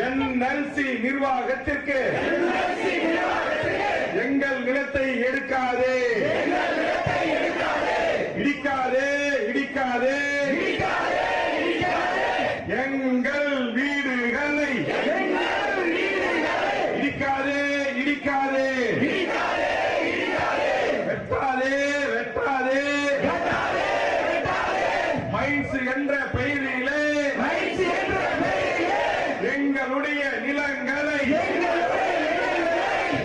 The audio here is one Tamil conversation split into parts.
என்எல்சி நிர்வாகத்திற்கு எங்கள் நிலத்தை எடுக்காதே, இடிக்காதே, இடிக்காதே, எங்கள் வீடுகளை இடிக்காதே, இடிக்காதே, வெட்டாதே, வெட்டாதே, மைன்ஸ் என்ற பெயரிலே எங்களுடைய நிலங்களை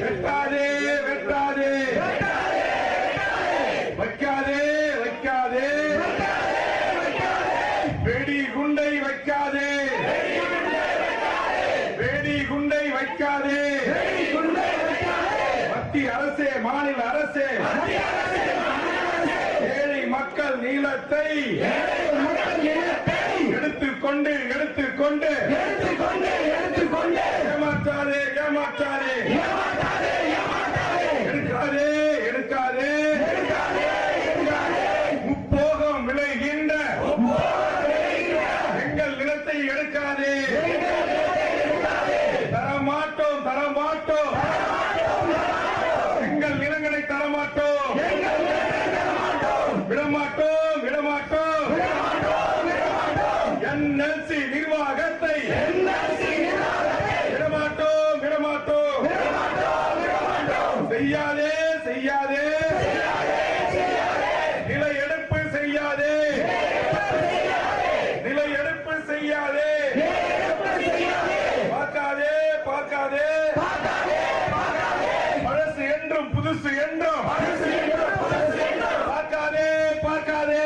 வெட்டாதே, வெட்டாதே, வைக்காதே, வைக்காதே, வெடி குண்டை வைக்காதே, வெடி குண்டை வைக்காதே, மத்திய அரசே, மாநில அரசே, ஏழை மக்கள் நிலத்தை எடுத்துக்கொண்டு எடுத்துக்கொண்டு ஏமாற்றாதே, ஏமாற்றாதே, எடுக்காதே, எடுக்காதே, முப்போகம் விளைகின்ற எங்கள் நிலத்தை எடுக்காதே, தரமாட்டோம், தரமாட்டோம், எங்கள் நிலங்களை தரமாட்டோம், விடமாட்டோம், விடமாட்டோம், என்எல்சி நிர்வாகத்தை விடமாட்டோம், விடமாட்டோம், செய்யாதே, செய்யாதே, நில எடுப்பு செய்யாதே, நில எடுப்பு செய்யாதே, பார்க்காதே, பார்க்காதே, பழசு என்றும் புதுசு என்றும் பார்க்காதே, பார்க்காதே,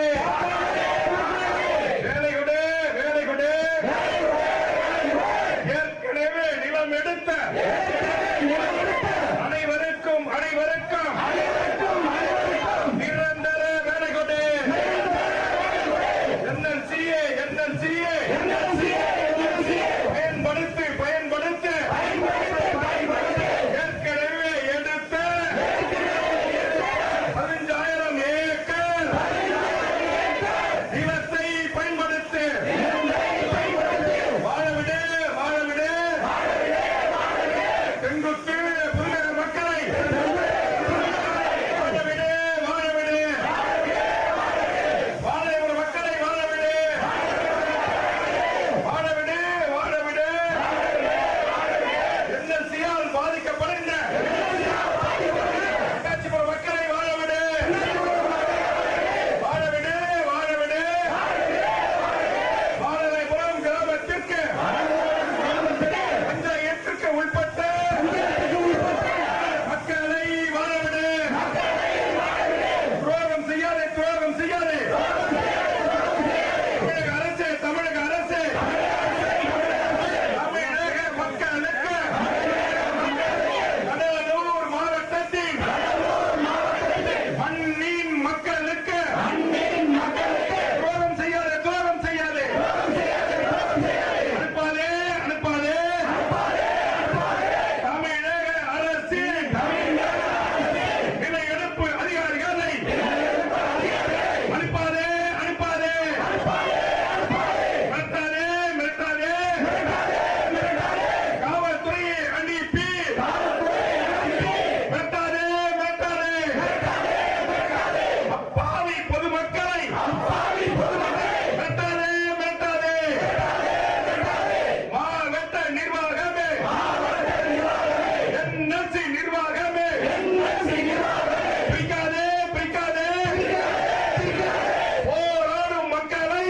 வேலை கொடு, வேலை கொடு, ஏற்கனவே நிலம் எடுத்த அனைவருக்கும் அனைவருக்கும் நிரந்தர வேலை கொடு, என்எல்சிஏ, என்எல்சிஏ பயன்படுத்து, பயன்படுத்து, ஏற்கனவே எடுத்த 15,000 ஏக்கர் நிலத்தை பயன்படுத்து, வாழவிடு, வாழவிடு, செங்குத்து புதுநகர் மக்களை வாழவிடு, வாழவிடு, வாழையூர் மக்களை வாழவிடு, வாழவிடு, வாழவிடு, என்எல்சியால் பாதிக்கப்படுகின்ற காஞ்சிபுரம் மக்களை வாழவிடு, வாழவிடு, வாழவிடு, வாழலைபுரம் கிராமத்திற்கு பஞ்சாயத்திற்கு உட்பட்ட மக்களை வாழவிடு, துரோகம் செய்யாதே, துரோகம் செய்யாதே, தமிழக அரசு, தமிழக அரசு, தமிழக மக்களுக்கு கடலூர் மாவட்டத்தின் மண்ணின் மக்களுக்கு துரோகம் செய்யாதே, துரோகம் செய்யாதே, அனுப்பாதே, அனுப்பாதே, தமிழக அரசின் நில எடுப்பு அதிகாரிகளை அனுப்பாதே, அனுப்பாதே, மிரட்டாதே, மிரட்டாதே, காவல்துறையை அனுப்பி மிரட்டாதே, மிரட்டாதே, அப்பாவி பொதுமக்களை மிரட்டாதே, மிரட்டாதே, மாவட்ட நிர்வாகமே, என்எல்சி நிர்வாகமே, பிரிக்காதே, பிரிக்காதே, போராடும் மக்களை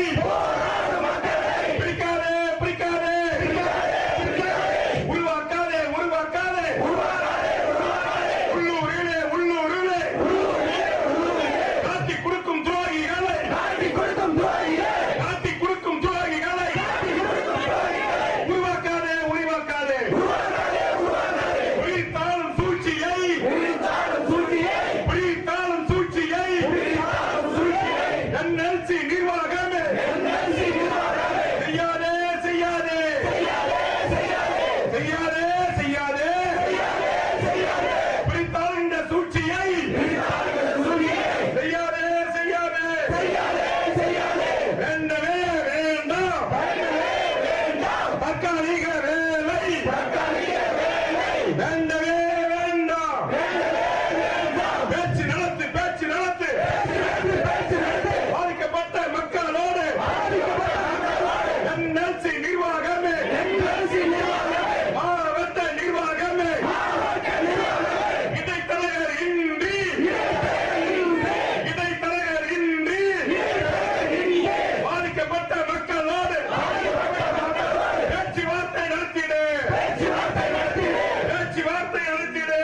பிரிக்காதே, பிரிக்காதே, உருவாக்காதே, உருவாக்காதே, உள்ளூரிலே, உள்ளூரிலே காட்டி கொடுக்கும் துரோகிகளை, காட்டி கொடுக்கும் துரோகிகளை உருவாக்காதே, உருவாக்காதே, உயிர்த்தாளும் சூழ்ச்சியை, உயிர்த்தாளும் சூழ்ச்சியை என்எல்சி நிர்வாகமே செய்யாதே, செய்யாதே, செய்யாதே, செய்யாதே, உயிர்த்தாளும் இந்த சூழ்ச்சியை செய்யாதே, செய்யாதே, வேண்டவே வேண்டாம், தற்காலிக வேலை வேண்டவே வேண்டாம். பேச்சு நடத்து, பேச்சு நடத்து. பாதிக்கப்பட்ட மக்களோடு NLC நிர்வாகமே, மாவட்ட நிர்வாகமே, இடைத்தரகர் இன்றி, இடைத்தரகர் இன்றி பாதிக்கப்பட்ட மக்களோடு பேச்சுவார்த்தை நடத்திடு, பேச்சுவார்த்தை நடத்திடு.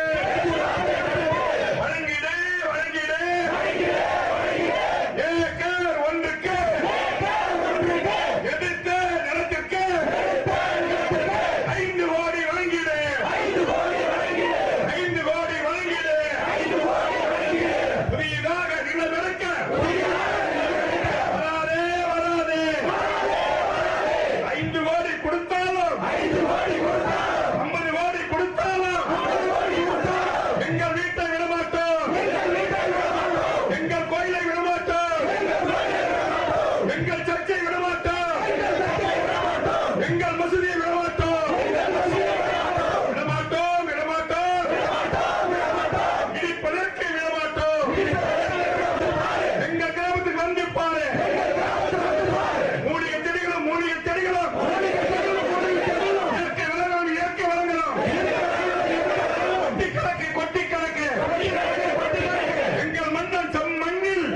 வழங்கிடு, வழங்கிடு. ஏக்கர் ஒன்றுக்கு எதிர்த்த நிலத்திற்கு 5 கோடி வழங்கிடு, 5 கோடி வழங்கிடு. புதியதாக நிலம் எடுக்க வராதே, வராதே. 5 கோடி கொடுத்தாலும் 50 கோடி கொடுத்தாலும் எங்கள் வீட்டை விடமாட்டோம், எங்கள் கோயிலை விடமாட்டோம், எங்கள் சர்ச்சை விடமாட்டோம், எங்கள் மசூதியை விடமாட்டோம், விடமாட்டோம், விடமாட்டோம், இடிப்பதற்கு விடமாட்டோம். எங்கள் கிராமத்துக்கு வந்து பாரு, மூலிகை செடிகளும், மூலிகை செடிகளும், இயற்கை வளங்களும், இயற்கை வளங்களும், கொட்டி கணக்கு, எங்கள் மன்னன் செம்மண்ணில்,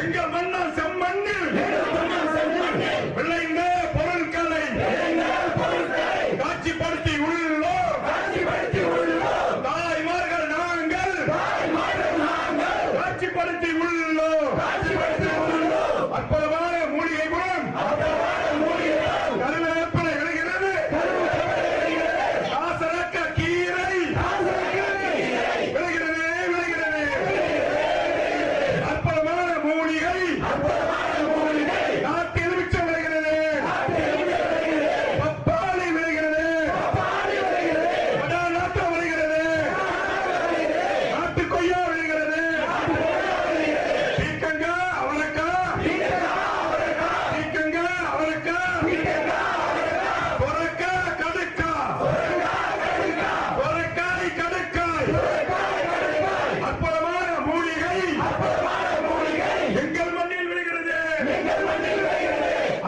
எங்கள் மன்னன் செம்மண்ணில் விளைந்த பொருட்களை காட்சிப்படுத்தி உள்ளோம். தாய்மார்கள் நாங்கள் காட்சிப்படுத்தி உள்ளோம். அற்புதமான மூலிகை குணம் கருவேப்பிலை விளைகிறது, காசரக்க கீரை விளைகிறது, விளைகிறது. அற்புதமான மூலிகை நாட்டு எலுமிச்சம் விளைகிறது, பப்பாளி விளைகிறது, நாட்டம் விளைகிறது, நாட்டு கொய்யா விளைகிறது, பீக்கங்காய், அவரைக்காய், பீக்கங்காய், அவரைக்காய், சொரக்காய், கடுக்காய், சொரக்காய், கடுக்காய். அற்புதமான மூலிகை எங்கள் மண்ணில் விளைகிறது.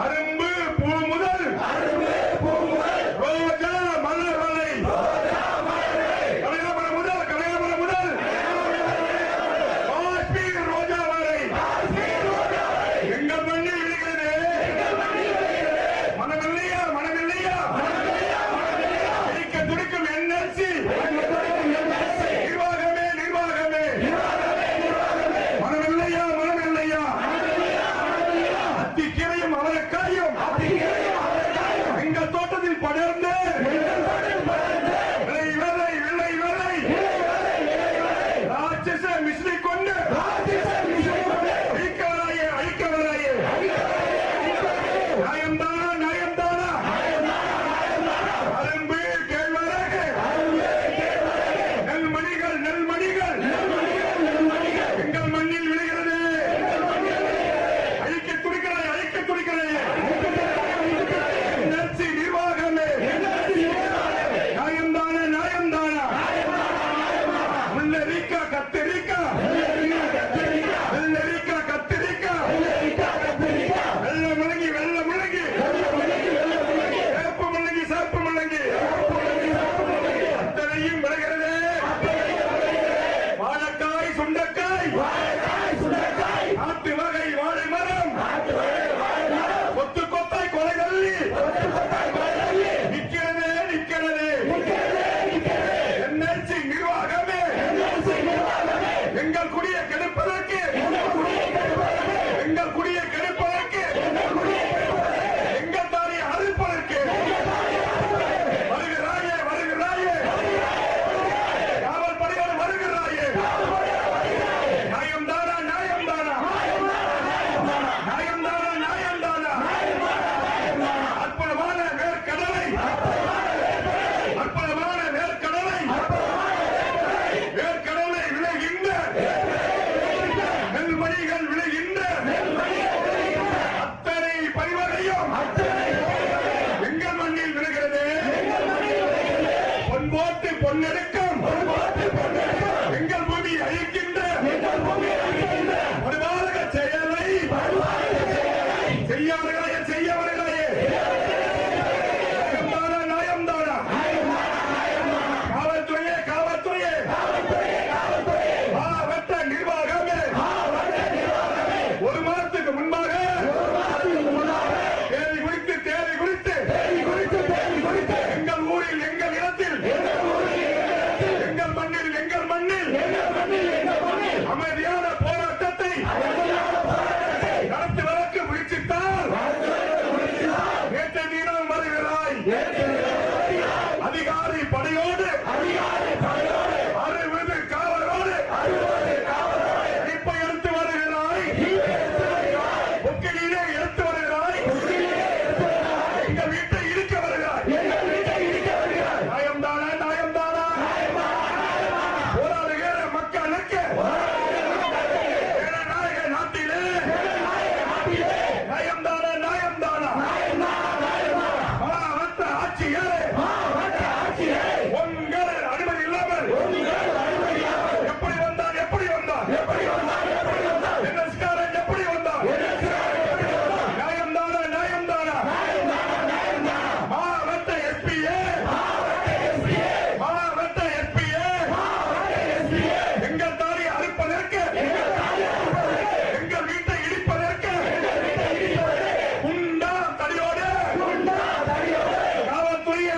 அரும்பு பூ முதல் ரோஜா மலர் வரை, கனகாம்பரம் முதல், கனகாம்பரம் முதல் காஷ்மீர் ரோஜா வரை எங்கள் மண்ணில் விளைகிறது. மனமில்லையா, மனமில்லையா? துடிக்க துடிக்கும் NLC நிர்வாகமே, நிர்வாகமே. மனமில்லையா, மனமில்லையா? அத்திக்கீரையும் அவரைக்காயும் எங்கள் தோட்டத்தில் படர்ந்து விளை விளை, விளை விளை ராட்சச மிஸ்ரி கொண்டு அழிக்க வராயே, அழிக்க வராயே. நியாயம்தானா, நியாயம்தானா? அரும்பு கேழ்வரகு, நெல்மணிகள், நெல்மணிகள் எங்கள் மண்ணில் விளைகிறது. அழிக்க துடிக்கிறாய், அழிக்க துடிக்கிறாய். NLC நிர்வாகமே, பொன்னெடுக்கும் எங்கள் பூமி அழிக்கின்ற படுவாரக செயலை செய்யவர்களே நியாயம்தானா காவல்துறையே மாவட்ட நிர்வாகமே ஒரு மாதத்துக்கு முன்பாக தேதி குறித்து எங்கள் ஊரில் எங்கள் இடத்தில் எங்கள் மண்ணில் அமைதியான போராட்டத்தை நடத்துவதற்கு முயற்சித்தால் நேற்று தினம் வருகிறாய் அதிகாரி படையோடு 60 காவலோடு இப்ப எடுத்து வருகிறாய் புக்கிலே எடுத்து வருகிறாய் எங்கள் வீட்டை இடிக்க வருகிறாய் நியாயம்தானா போராடுகிற மக்களுக்கு ஜனநாயக நாட்டிலே நியாயம்தானா மாவட்ட ஆட்சியரே உங்கள் அனுமதி இல்லாமல் எப்படி வந்தான் NS-காரன் எப்படி வந்தான் நியாயம்தானா மாவட்ட எஸ்பியே எங்கள் தாலி அறுப்பதற்கு எங்கள் வீட்டை இடிப்பதற்கு குண்டா தடியோடு காவல்துறையை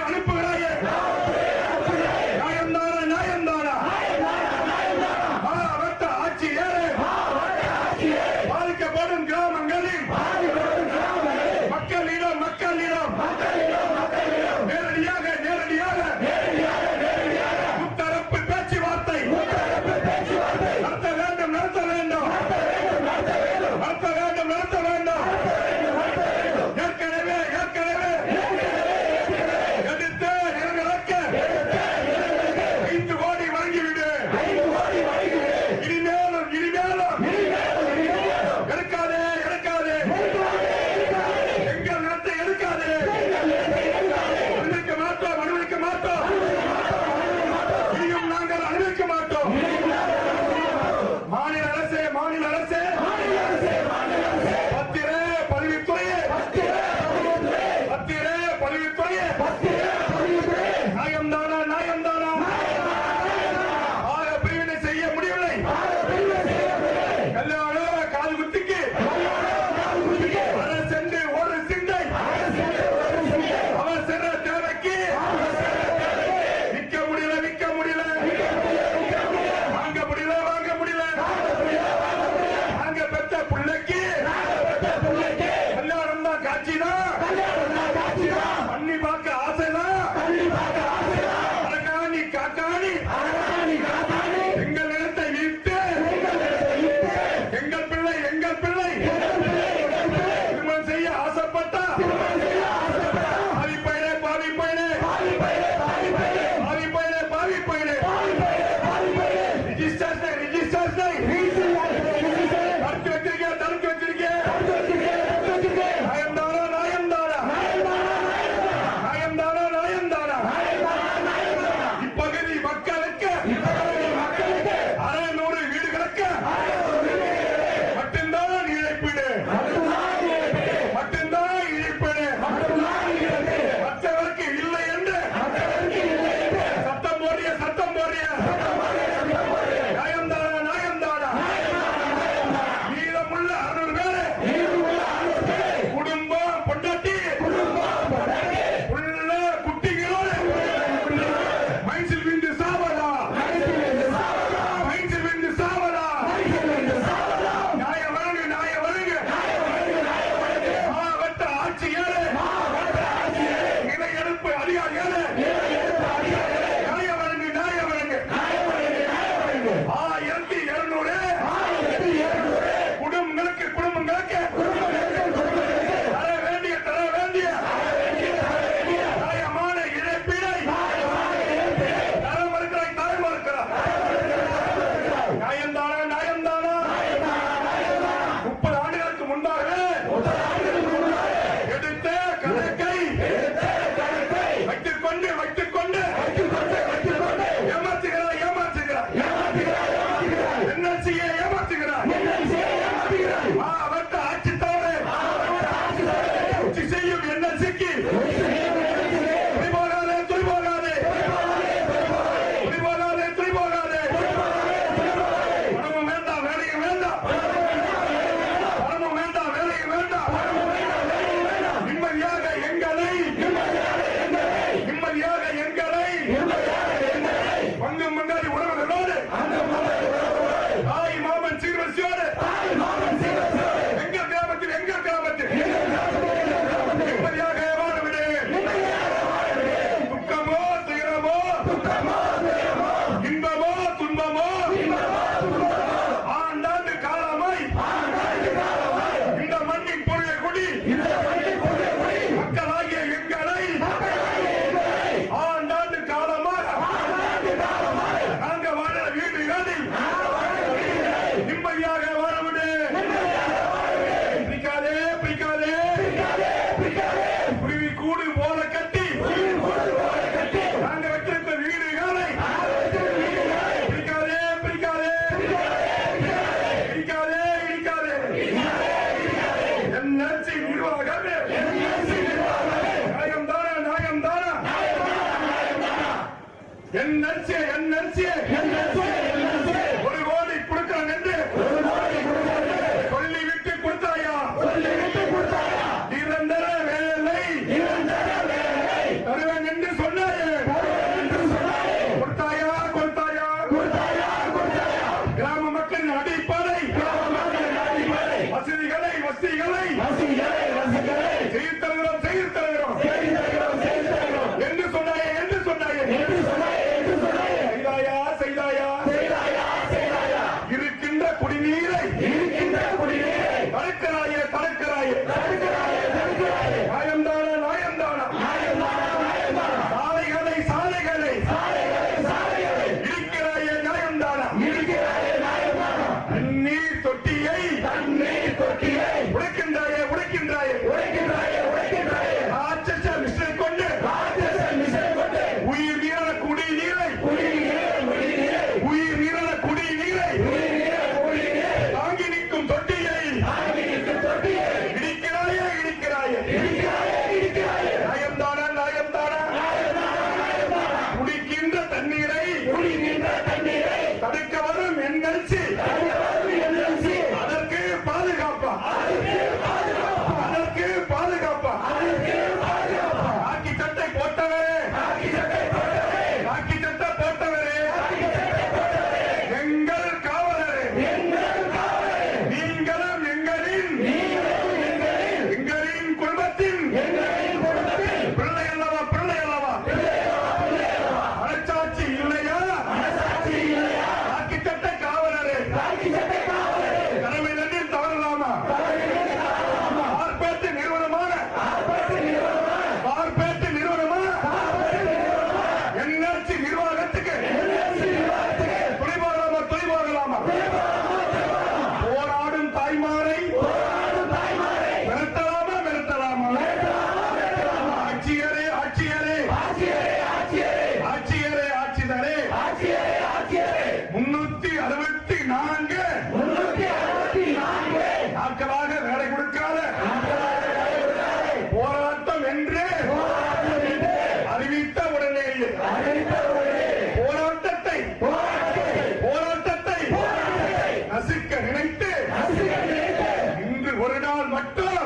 ஒரு கோடி கொடுக்கிறேன் என்று சொல்லிவிட்டு கொடுத்தாயா? நிரந்தர வேலை தருவேன் என்று சொன்னாயே, கொடுத்தாயா? கிராம மக்களின் அடிப்படை வசதிகளை செய்து தருகிறோம் என்று சொன்னாயே. செய்தாயா? இருக்கின்ற குடிநீரை தடுக்கிறாயே. நியாயம்தானா? சாலைகளை இடிக்கிறாயே. நியாயம்தானா? தண்ணீர் தொட்டியை உடைக்கின்றாயே. மிஷினை கொண்டு உயிர் நீரான குடிநீரை தாங்கி நிற்கும் தொட்டியை இடிக்கிறாயே. நியாயம்தானா? குடிக்கின்ற தண்ணீரை தடுக்க வரும் என்எல்சி அதற்கு பாதுகாப்பா? ராக்கி சட்டை போட்டவரே, எங்கள் காவலரே, நீங்களும் எங்களின் குடும்பத்தின் பிள்ளை அல்லவா? மனச்சாட்சி இல்லையா? ராக்கி சட்டை காவலரே, கடமை நன்றி தவறலாமா? பார்ப்பேட்டு நிறுவனமா என்ஆர்சி நிர்வாகத்துக்கு துணை போகலாமா? போராடும் தாய்மாரை மிரட்டலாமா? ஆட்சியரே 364 நாட்களாக வேலை கொடுக்காத போராட்டம் என்று அறிவித்த உடனேயே போராட்டத்தை நசுக்க நினைத்து இன்று ஒரு நாள் மட்டும்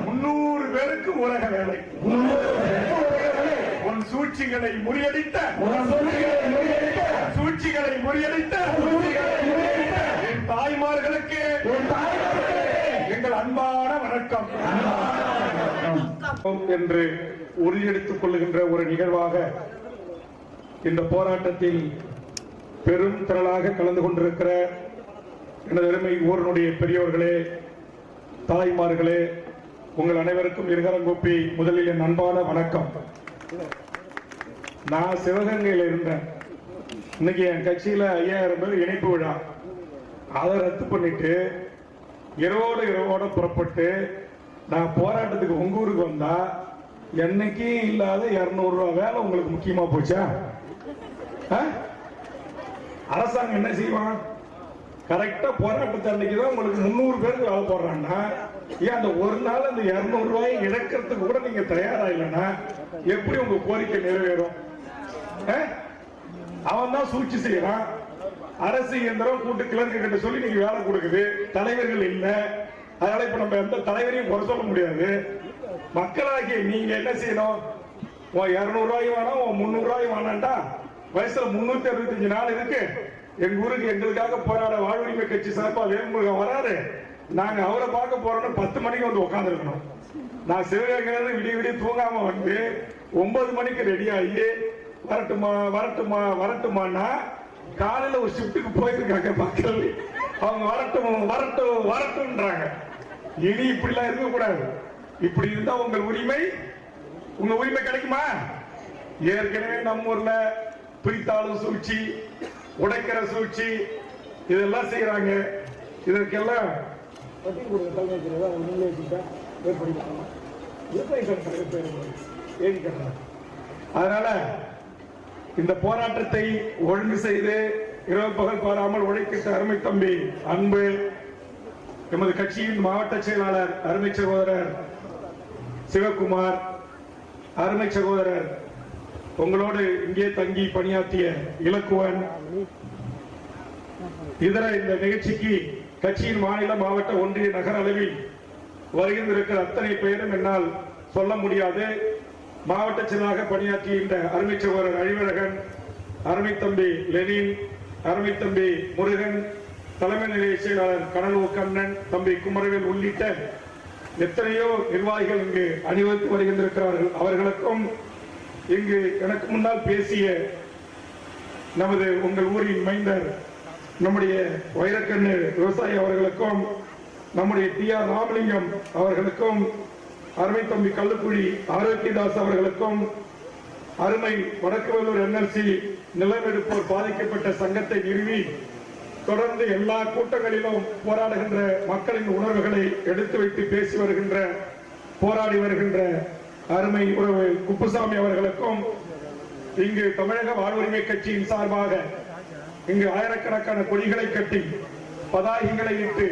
300 பேருக்கு உலக வேலை. உன் சூழ்ச்சிகளை முறியடித்த என் தாய்மார்களுக்கு எங்கள் அன்பான வணக்கம் என்று உறுதியெடுத்துக் கொள்ளுகின்ற ஒரு நிகழ்வாக இந்த போராட்டத்தில் பெரும் திரளாக கலந்து கொண்டிருக்கிற எனது அருமை ஊரனுடைய பெரியவர்களே, தாய்மார்களே, உங்கள் அனைவருக்கும் இருகரங்கூப்பி முதலில் என் அன்பான வணக்கம். நான் சிவகங்கையில் இருந்தேன். இன்னைக்கு என் கட்சியில 5000 பேர் இணைப்பு விழா. அதை ரத்து பண்ணிட்டு இரவோட புறப்பட்டு நான் போராட்டத்துக்கு உங்க ஊருக்கு வந்தா என்னைக்கும் இல்லாத 200 ரூபாய் வேலை உங்களுக்கு முக்கியமா போச்சா? அரசாங்கம் என்ன செய்வான்? கரெக்டா போராட்டத்தை அன்னைக்குதான் உங்களுக்கு 300 பேருக்கு வேலை போடுறான்னா, ஏன் அந்த ஒரு நாள் அந்த 200 ரூபாயை இழக்கிறதுக்கு கூட நீங்க தயாரா இல்லைன்னா எப்படி உங்க கோரிக்கை நிறைவேறும்? அவன் தான் சூழ்ச்சி செய்யறான். அரசு இயந்திரம் கூட்டு கிளர்க்கு கிட்ட சொல்லி நீங்க வேலை கொடுக்குது, தலைவர்கள் இல்ல. அதனால இப்ப நம்ம எந்த தலைவரையும் குறை சொல்ல முடியாது. மக்களாகிய நீங்க என்ன செய்யணும்? 200 ரூபாய் வேணாம், 300 ரூபாய் வேணாண்டா. வயசுல 365 நாள் இருக்கு. எங்க ஊருக்கு எங்களுக்காக போராட வாழ்வுரிமை கட்சி சார்பா வேல்முருகன் வராரு. நாங்க அவரை பார்க்க போறோம்னு 10 மணிக்கு வந்து உட்கார்ந்து இருக்கணும். நான் சிவகங்கை விடிய தூங்காம வந்து 9 மணிக்கு ரெடி ஆகி வரட்டுமான்னா காலையில ஒரு ஷிப்டுக்கு போயிருக்காங்க மக்கள். அவங்க வரட்டும்ன்றாங்க. இனி இப்படிலாம் இருக்க கூடாது. இப்படி இருந்தா உங்க உரிமை கிடைக்குமா? ஏற்கனவே நம்ம ஊர்ல பிரித்தாளும் சூழ்ச்சி, உடைக்கிற சூழ்ச்சி இதெல்லாம் செய்யறாங்க. இதற்கெல்லாம் அதனால இந்த போராட்டத்தை ஒழுங்கு செய்து இரவு பகல் பாராமல் உழைக்கின்ற அருமை தம்பி அன்பு எமது கட்சியின் மாவட்ட செயலாளர் அருமை சகோதரர் சிவகுமார், அருமை சகோதரர் உங்களோடு இங்கே தங்கி பணியாற்றிய இலக்குவன், இதர இந்த நிகழ்ச்சிக்கு கட்சியின் மாநில, மாவட்ட, ஒன்றிய, நகர அளவில் வருகின்றிருக்கிற அத்தனை பெயரும் என்னால் சொல்ல முடியாது. மாவட்ட செயலாக பணியாற்றுகின்ற அருமை சகோதரர் அழிவழகன், அருமை தம்பி லெனின், அருமை தம்பி முருகன், தலைமை நிலைய செயலாளர் கனலு கண்ணன், தம்பி குமரவேல் உள்ளிட்ட எத்தனையோ நிர்வாகிகள் இங்கு அணிவகுத்து வருகின்றிருக்கிறார்கள். அவர்களுக்கும் இங்கு எனக்கு முன்னால் பேசிய நமது உங்கள் ஊரின் மைந்தர் நம்முடைய வைரக்கண்ணு விவசாயி அவர்களுக்கும், நம்முடைய டி.ஆர். ராமலிங்கம் அவர்களுக்கும், அருமை தம்பி கல்லுக்குழி ஆரோக்கியதாஸ் அவர்களுக்கும், அருமை வடக்குவல்லூர் NLC நிலமெடுப்போர் பாதிக்கப்பட்ட சங்கத்தை நிறுவி தொடர்ந்து எல்லா கூட்டங்களிலும் போராடுகின்ற மக்களின் உணர்வுகளை எடுத்து வைத்து பேசி வருகின்ற, போராடி வருகின்ற அருமை உறவு குப்புசாமி அவர்களுக்கும், இங்கு தமிழக வாழ்வுரிமை கட்சியின் சார்பாக இங்கு ஆயிரக்கணக்கான கொடிகளை கட்டி பதாகைகளை இட்டு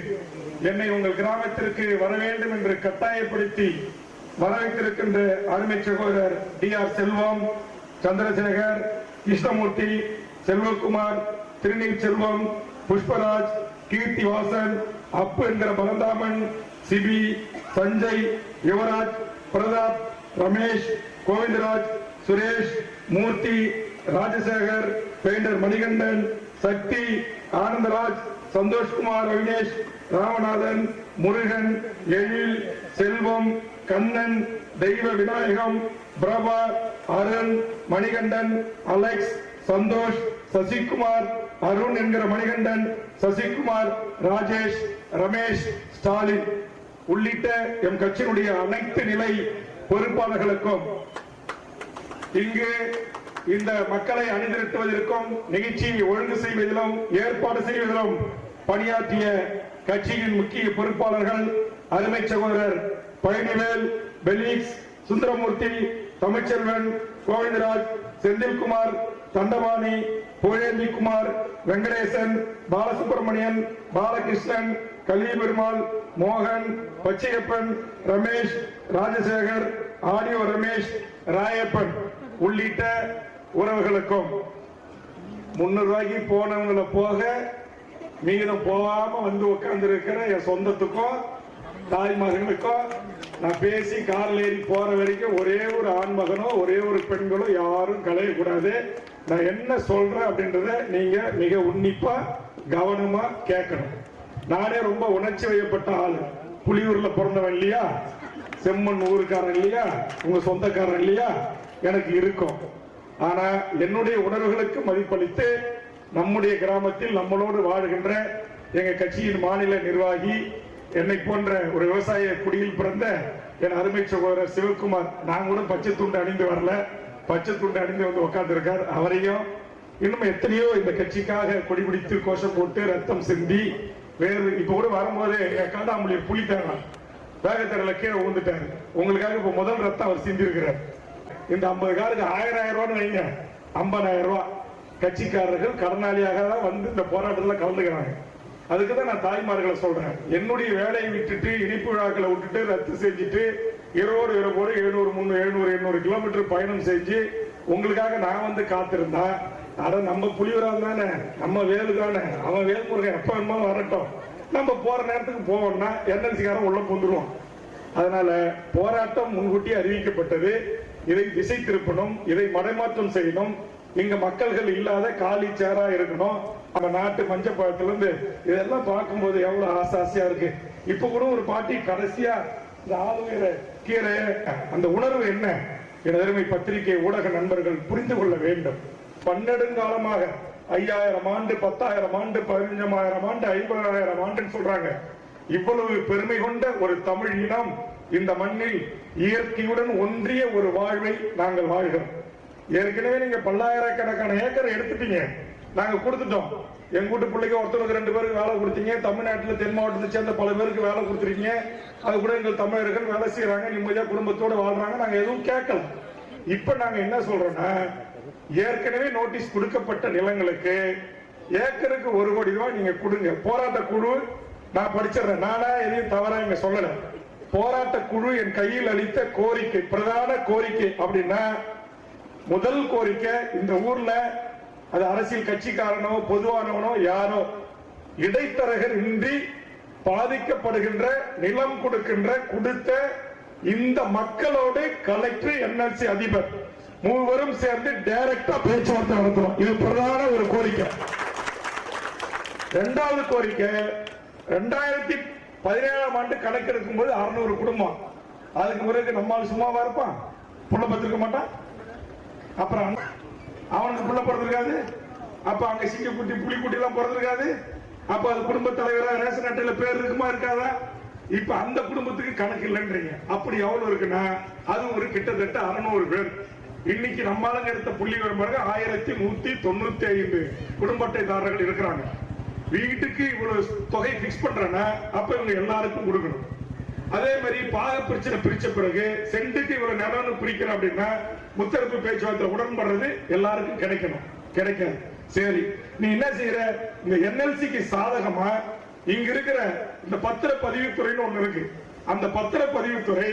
என்னை உங்கள் கிராமத்திற்கு வர வேண்டும் என்று கட்டாயப்படுத்தி வரவைத்திருக்கின்ற அருமை சகோதரர் டி.ஆர். செல்வம், சந்திரசேகர், கிருஷ்ணமூர்த்தி, செல்வகுமார், திருநீர் செல்வம், புஷ்பராஜ், கீர்த்தி வாசன், அப்பு என்கிற பரந்தாமன், சிபி, சஞ்சய், யுவராஜ், பிரதாப், ரமேஷ், கோவிந்தராஜ், சுரேஷ், மூர்த்தி, ராஜசேகர், பெயிண்டர் மணிகண்டன், சக்தி, ஆனந்தராஜ், சந்தோஷ்குமார், அவினேஷ், ராமநாதன், முருகன், எழில், செல்வம், கண்ணன், தெய்வ விநாயகம், பிரபா, அருண், மணிகண்டன், அலெக்ஸ், சந்தோஷ், சசிகுமார், அருண் என்கிற மணிகண்டன், சசிகுமார், ராஜேஷ், ரமேஷ், ஸ்டாலின் உள்ளிட்ட எம் கட்சியினுடைய அனைத்து நிலை பொறுப்பாளர்களுக்கும், இங்கு இந்த மக்களை அணிதிரட்டுவதற்கும் நிகழ்ச்சியை ஒழுங்கு செய்வதிலும் ஏற்பாடு செய்வதிலும் பணியாற்றிய கட்சியின் முக்கிய பொறுப்பாளர்கள் அருமை சகோதரர் பழனிவேல், பெலிக்ஸ், சுந்தரமூர்த்தி, தமிழ்ச்செல்வன், கோவிந்தராஜ், செந்தில்குமார், தண்டபாணி, புகழேந்திக்குமார், வெங்கடேசன், பாலசுப்பிரமணியன், பாலகிருஷ்ணன், கலியபெருமாள், மோகன், பச்சையப்பன், ரமேஷ், ராஜசேகர், ஆடியோ ரமேஷ், ராயப்பன் உள்ளிட்ட உறவுகளுக்கும், 300 ரூபாய்க்கு போனவங்களை போக மீதம் போகாம வந்து உட்கார்ந்து இருக்கிற என் சொந்தத்துக்கும் தாய்மகனுக்கும், நான் பேசி காரில் ஏறி போற வரைக்கும் ஒரே ஒரு ஆண்மகனோ ஒரே ஒரு பெண்களோ யாரும் கலையக்கூடாது. நான் என்ன சொல்றேன் அப்படின்றத நீங்க மிக உன்னிப்பா கவனமா கேட்கணும். நானே ரொம்ப உணர்ச்சி வயப்பட்ட ஆள். புலியூர்ல பிறந்தவன் இல்லையா, செம்மண் ஊருக்காரன் இல்லையா, உங்க சொந்தக்காரன் இல்லையா, எனக்கு இருக்கும். ஆனா என்னுடைய உணர்வுகளுக்கு மதிப்பளித்து நம்முடைய கிராமத்தில் நம்மளோடு வாழ்கின்ற எங்க கட்சியின் மாநில நிர்வாகி, என்னை போன்ற ஒரு விவசாய குடியில் பிறந்த என் அருமை சகோதரர் சிவகுமார், நான் கூட பச்சை துண்டு அணிந்து வரல, பச்சை துண்டு அணிந்து வந்து உட்கார்ந்து இருக்கார். அவரையும் இன்னும் எத்தனையோ இந்த கட்சிக்காக கொடிபிடித்து கோஷம் போட்டு ரத்தம் சிந்தி வேறு இப்ப கூட வரும்போது காண்டாமொழி புலி தேவை வேகத்தடல கீழே ஊந்துட்டாரு. உங்களுக்காக இப்ப முதல் ரத்தம் அவர் சிந்தி இருக்கிறார். இந்த 50 காருக்கு 1000 ரூபான்னு வைங்க, 50,000 ரூபாய் கட்சிக்காரர்கள் கடனாளியாக தான் வந்து இந்த போராட்டத்தில் கலந்துக்கிறாங்க. அதுக்குதான் நான் தாய்மார்களை சொல்றேன், என்னுடைய வேலையை விட்டுட்டு இனிப்பு விழாக்களை விட்டுட்டு ரத்து செஞ்சுட்டு 20 700 300 700 கிலோமீட்டர் பயணம் செஞ்சு உங்களுக்காக நான் வந்து காத்திருந்தா, அட நம்ம புலிவரான் தானே, நம்ம வேலு தானே, அவன் வேல்முருகன் எப்ப வேணுமாலும் வரட்டும், நம்ம போற நேரத்துக்கு போவோம்னா NLC-காரன் உள்ள புந்துருவோம். அதனால போராட்டம் முன்கூட்டி அறிவிக்கப்பட்டது. இதை திசை திருப்பணும், இதை மடைமாற்றம் செய்யணும். இங்க மக்கள்கள் இல்லாத காலி சேரா இருக்கணும். நம்ம நாட்டு மஞ்சப்பழத்திலிருந்து இதெல்லாம் பார்க்கும்போது எவ்வளவு ஆசையா இருக்கு. இப்ப கூட ஒரு பாட்டி கடைசியா இந்த ஆளுநர் கீரை அந்த உணர்வு என்ன, எனதருமை பத்திரிகை ஊடக நண்பர்கள் புரிந்து கொள்ள வேண்டும். பன்னெடுங்காலமாக 5000 ஆண்டு 10,000 ஆண்டு 15,000 ஆண்டு 50,000 ஆண்டுன்னு சொல்றாங்க. இவ்வளவு பெருமை கொண்ட ஒரு தமிழ் இனம் இந்த மண்ணில் இயற்கையுடன் ஒன்றிய ஒரு வாழ்வை நாங்கள் வாழ்கிறோம். ஏற்கனவே நீங்க பல்லாயிரக்கணக்கான ஏக்கர் எடுத்துட்டீங்க, நாங்க கொடுத்துட்டோம். எங்க வீட்டு பிள்ளைக்கு ஒருத்தருக்கு 2 பேருக்கு வேலை கொடுத்தீங்க. தமிழ்நாட்டில் தென் மாவட்டத்தை சேர்ந்த பல பேருக்கு வேலை கொடுத்துருக்கீங்க. அது கூட எங்கள் தமிழர்கள் வேலை செய்யறாங்க, நிம்மதியா குடும்பத்தோடு வாழ்றாங்க. நாங்க எதுவும் கேட்கல. இப்ப நாங்க என்ன சொல்றோம்னா, ஏற்கனவே நோட்டீஸ் கொடுக்கப்பட்ட நிலங்களுக்கு ஏக்கருக்கு 1 கோடி ரூபாய் நீங்க கொடுங்க. போராட்ட குழு நான் படிச்சிடறேன், நானா எதையும் தவறா இங்க சொல்லல. போராட்ட குழு என் கையில் அளித்த கோரிக்கை, பிரதான கோரிக்கை அப்படின்னா முதல் கோரிக்கை, இந்த ஊர்ல அது அரசியல் கட்சிக்காரனோ பொதுவானவனோ யாரோ இடைத்தரகர் இன்றி பாதிக்கப்படுகின்ற நிலம் கொடுத்த இந்த மக்களோடு கலெக்டர், என்எல்சி அதிபர் மூவரும் சேர்ந்து டைரக்டா பேச்சுவார்த்தை நடத்தணும். இது பிரதான ஒரு கோரிக்கை. இரண்டாவது கோரிக்கை, 2017ஆம் ஆண்டு கணக்கெடுக்கும் போது 600 குடும்பம். அதுக்கு பிறகு நம்மால் சும்மாவா இருப்பான்? புள்ள பத்திருக்க மாட்டான். அப்புறம் அவனுக்கு புள்ள பிறந்திருக்காது. அப்ப அங்க சிங்கக்குட்டி புலிக்குட்டி எல்லாம் பிறந்திருக்காது. அப்ப அது குடும்ப தலைவரா ரேஷன் அட்டையில பேர் இருக்குமா இருக்காதா? இப்ப அந்த குடும்பத்துக்கு கணக்கு இல்லைன்றீங்க. அப்படி எவ்வளவு இருக்குன்னா அது ஒரு கிட்டத்தட்ட 600 பேர். இன்னைக்கு நம்மால எடுத்த புள்ளி வரும்போது 1195 குடும்ப அட்டைதாரர்கள் இருக்கிறாங்க. வீட்டுக்கு இவ்வளவு தொகை பிக்ஸ் பண்றேன்னா அப்ப இவங்க எல்லாருக்கும் கொடுக்கணும். அதே மாதிரி பாக பிரச்சனை பிரிச்ச பிறகு சென்ட்டுக்கு இவ்வளவு நிலம் பிரிக்கிறோம் அப்படின்னா முத்தரப்பு பேச்சுவார்த்தை உடன்படுறது எல்லாருக்கும் கிடைக்கணும். கிடைக்காது. சரி, நீ என்ன செய்யற? இந்த என்எல்சிக்கு சாதகமா இங்க இருக்கிற இந்த பத்திரப்பதிவுத்துறைன்னு ஒண்ணு இருக்கு. அந்த பத்திரப்பதிவுத்துறை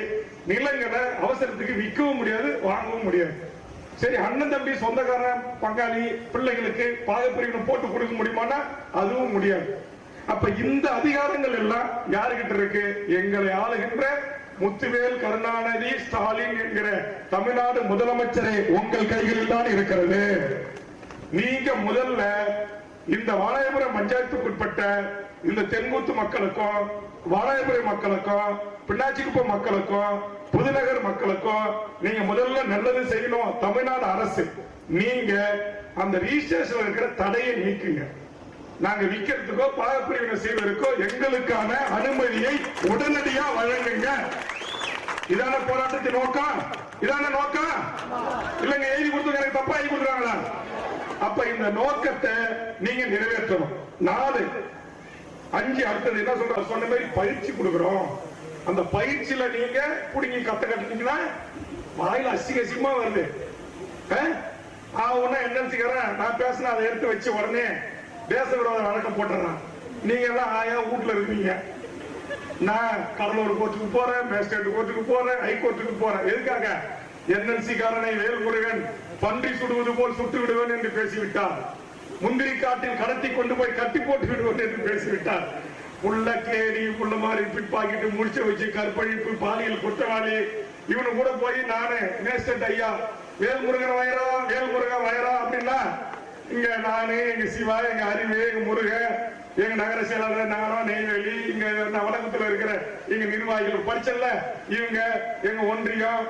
நிலங்களை அவசரத்துக்கு விற்கவும் முடியாது, வாங்கவும் முடியாது. சரி, அண்ணன் தம்பி சொந்தக்காரன் பங்காளி பிள்ளைகளுக்கு பாகப்பிரிவினை போட்டு கொடுக்க முடியுமானா அதுவும் முடியாது. அப்ப இந்த அதிகாரங்கள் எல்லாம் யாருகிட்ட இருக்கு? எங்களை ஆளுகின்ற முத்துவேல் கருணாநிதி ஸ்டாலின் என்கிற தமிழ்நாடு முதலமைச்சரே உங்கள் கைகளில் தான் இருக்கிறது. நீங்க முதல்ல இந்த வாலாயபுரம் பஞ்சாயத்துக்குட்பட்ட இந்த தென்கூத்து மக்களுக்கும் வாலாயபுரம் மக்களுக்கும் பின்னாச்சிக்குப்பம் மக்களுக்கும் புதுநகர் மக்களுக்கும் நீங்க முதல்ல நல்லது செய்யணும். தமிழ்நாடு அரசு நீங்க அந்த ரிஜிஸ்ட்ரேஷன் இருக்கிற தடையை நீக்குங்க. நாங்க விற்கிறதுக்கோ பாகப்பிரிவினை செய்வதற்கோ எங்களுக்கான அனுமதியை உடனடியா வழங்குங்க. இதான போராட்டத்தின் நோக்கம்? இதான நோக்கம் இல்லங்க? எழுதி கொடுத்து எனக்கு தப்பா எழுதி கொடுக்குறாங்களா? அப்ப இந்த நோக்கத்தை நீங்க நிறைவேற்றணும். 4, 5 அடுத்தது என்ன சொல்ற? சொன்ன மாதிரி பயிற்சி கொடுக்கிறோம். அந்த பயிற்சியில நீங்க புடிங்கி கத்த கட்டினீங்கன்னா வாயில அசிங்கமா வருது. என்எல்சிக்காரன் நான் பேசின அதை எடுத்து வச்சு உடனே தேச விரோத வழக்கம் போட்டுறான். நீங்க எல்லாம் ஆயா வீட்டுல இருக்கீங்க. நான் கடலூர் கோர்ட்டுக்கு போறேன், மேஜிஸ்ட்ரேட் கோர்ட்டுக்கு போறேன், ஹைகோர்ட்டுக்கு போறேன். எதுக்காக? என்எல்சி காரனை வேல்முருகன் பன்றி சுடுவது போல் சுட்டு விடுவேன் என்று பேசிவிட்டார். முந்திரி காட்டில் கடத்தி கொண்டு போய் கட்டி போட்டு விடுவேன் என்று பேசிவிட்டார். உள்ள கேடி உள்ள மாதிரி பிட்பாக்கிட்டு முடிச்ச வச்சு கற்பழிப்பு பாலியல் குற்றவாளி இவனு கூட போய் நானு மேஜிஸ்ட்ரேட் ஐயா வேல்முருகன் வயரா வேல்முருகன் வயரா அப்படின்னா இங்க நானு எங்க சிவா எங்க அறிவு எங்க முருக எங்க நகர செயலாளர் நானும் நெய்வேலி இங்க வடக்கத்துல இருக்கிற எங்க நிர்வாகிகள் படிச்சல இவங்க எங்க ஒன்றியம்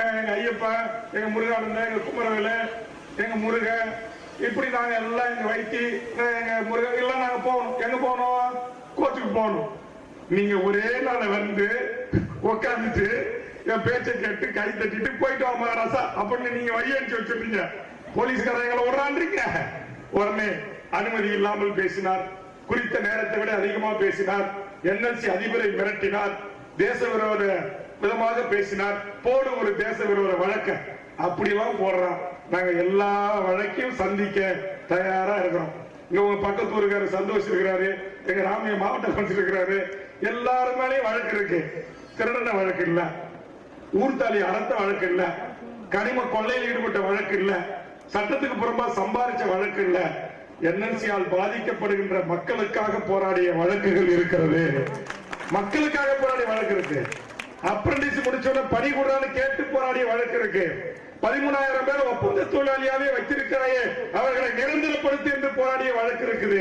எங்க ஐயப்பா எங்க முருகானந்த எங்க குமரவேல எங்க முருக இப்படி நாங்க எல்லாம் எங்க வைத்தி எங்க முருக எல்லாம் நாங்க போகணும். எங்க போகணும்? கோர்ட்டுக்கு போகணும். நீங்க ஒரே நாள வந்து உட்காந்துட்டு என் பேச்சை கேட்டு கை தட்டிட்டு போயிட்டு வா மகாராசா அப்படின்னு நீங்க வழி அனுப்பிச்சு வச்சுட்டீங்க. போலீஸ்காரங்களை விடுறான்றீங்க. உடனே அனுமதி இல்லாமல் பேசினார். குறித்த நேரத்தை விட அதிகமா பேசினார். என்எல்சி அதிபரை மிரட்டினார். தேச விரோத விதமாக பேசினார். போடு ஒரு தேச விரோத வழக்க அப்படிலாம் போடுறான். நாங்க எல்லா வழக்கையும் சந்திக்க தயாரா இருக்கிறோம். இங்க உங்க பக்கத்து ஊருக்காரு சந்தோஷ் இருக்கிறாரு, எங்க ராமிய மாவட்ட கவுன்சிலர் இருக்கிறாரு. எல்லாருமே வழக்கு இருக்கு. திருடன வழக்கு இல்ல, ஊர்தாலி அடத்த வழக்கு இல்ல, கனிம கொள்ளையில் ஈடுபட்ட வழக்கு இல்ல, சட்டத்துக்கு புறம்பா சம்பாதிச்ச வழக்கு இல்ல. என்எல்சியால் பாதிக்கப்படுகின்ற மக்களுக்காக போராடிய வழக்குகள் இருக்கிறது. மக்களுக்காக போராடிய வழக்கு இருக்கு. அப்ரண்டிஸ் முடிச்சோட பணி கூடாது கேட்டு போராடிய வழக்கு இருக்கு. 13,000 பேர் ஒப்பந்த தொழிலாளியாவே வைத்திருக்கிறாயே அவர்களை நிரந்தரப்படுத்தி என்று போராடிய வழக்கு இருக்குது.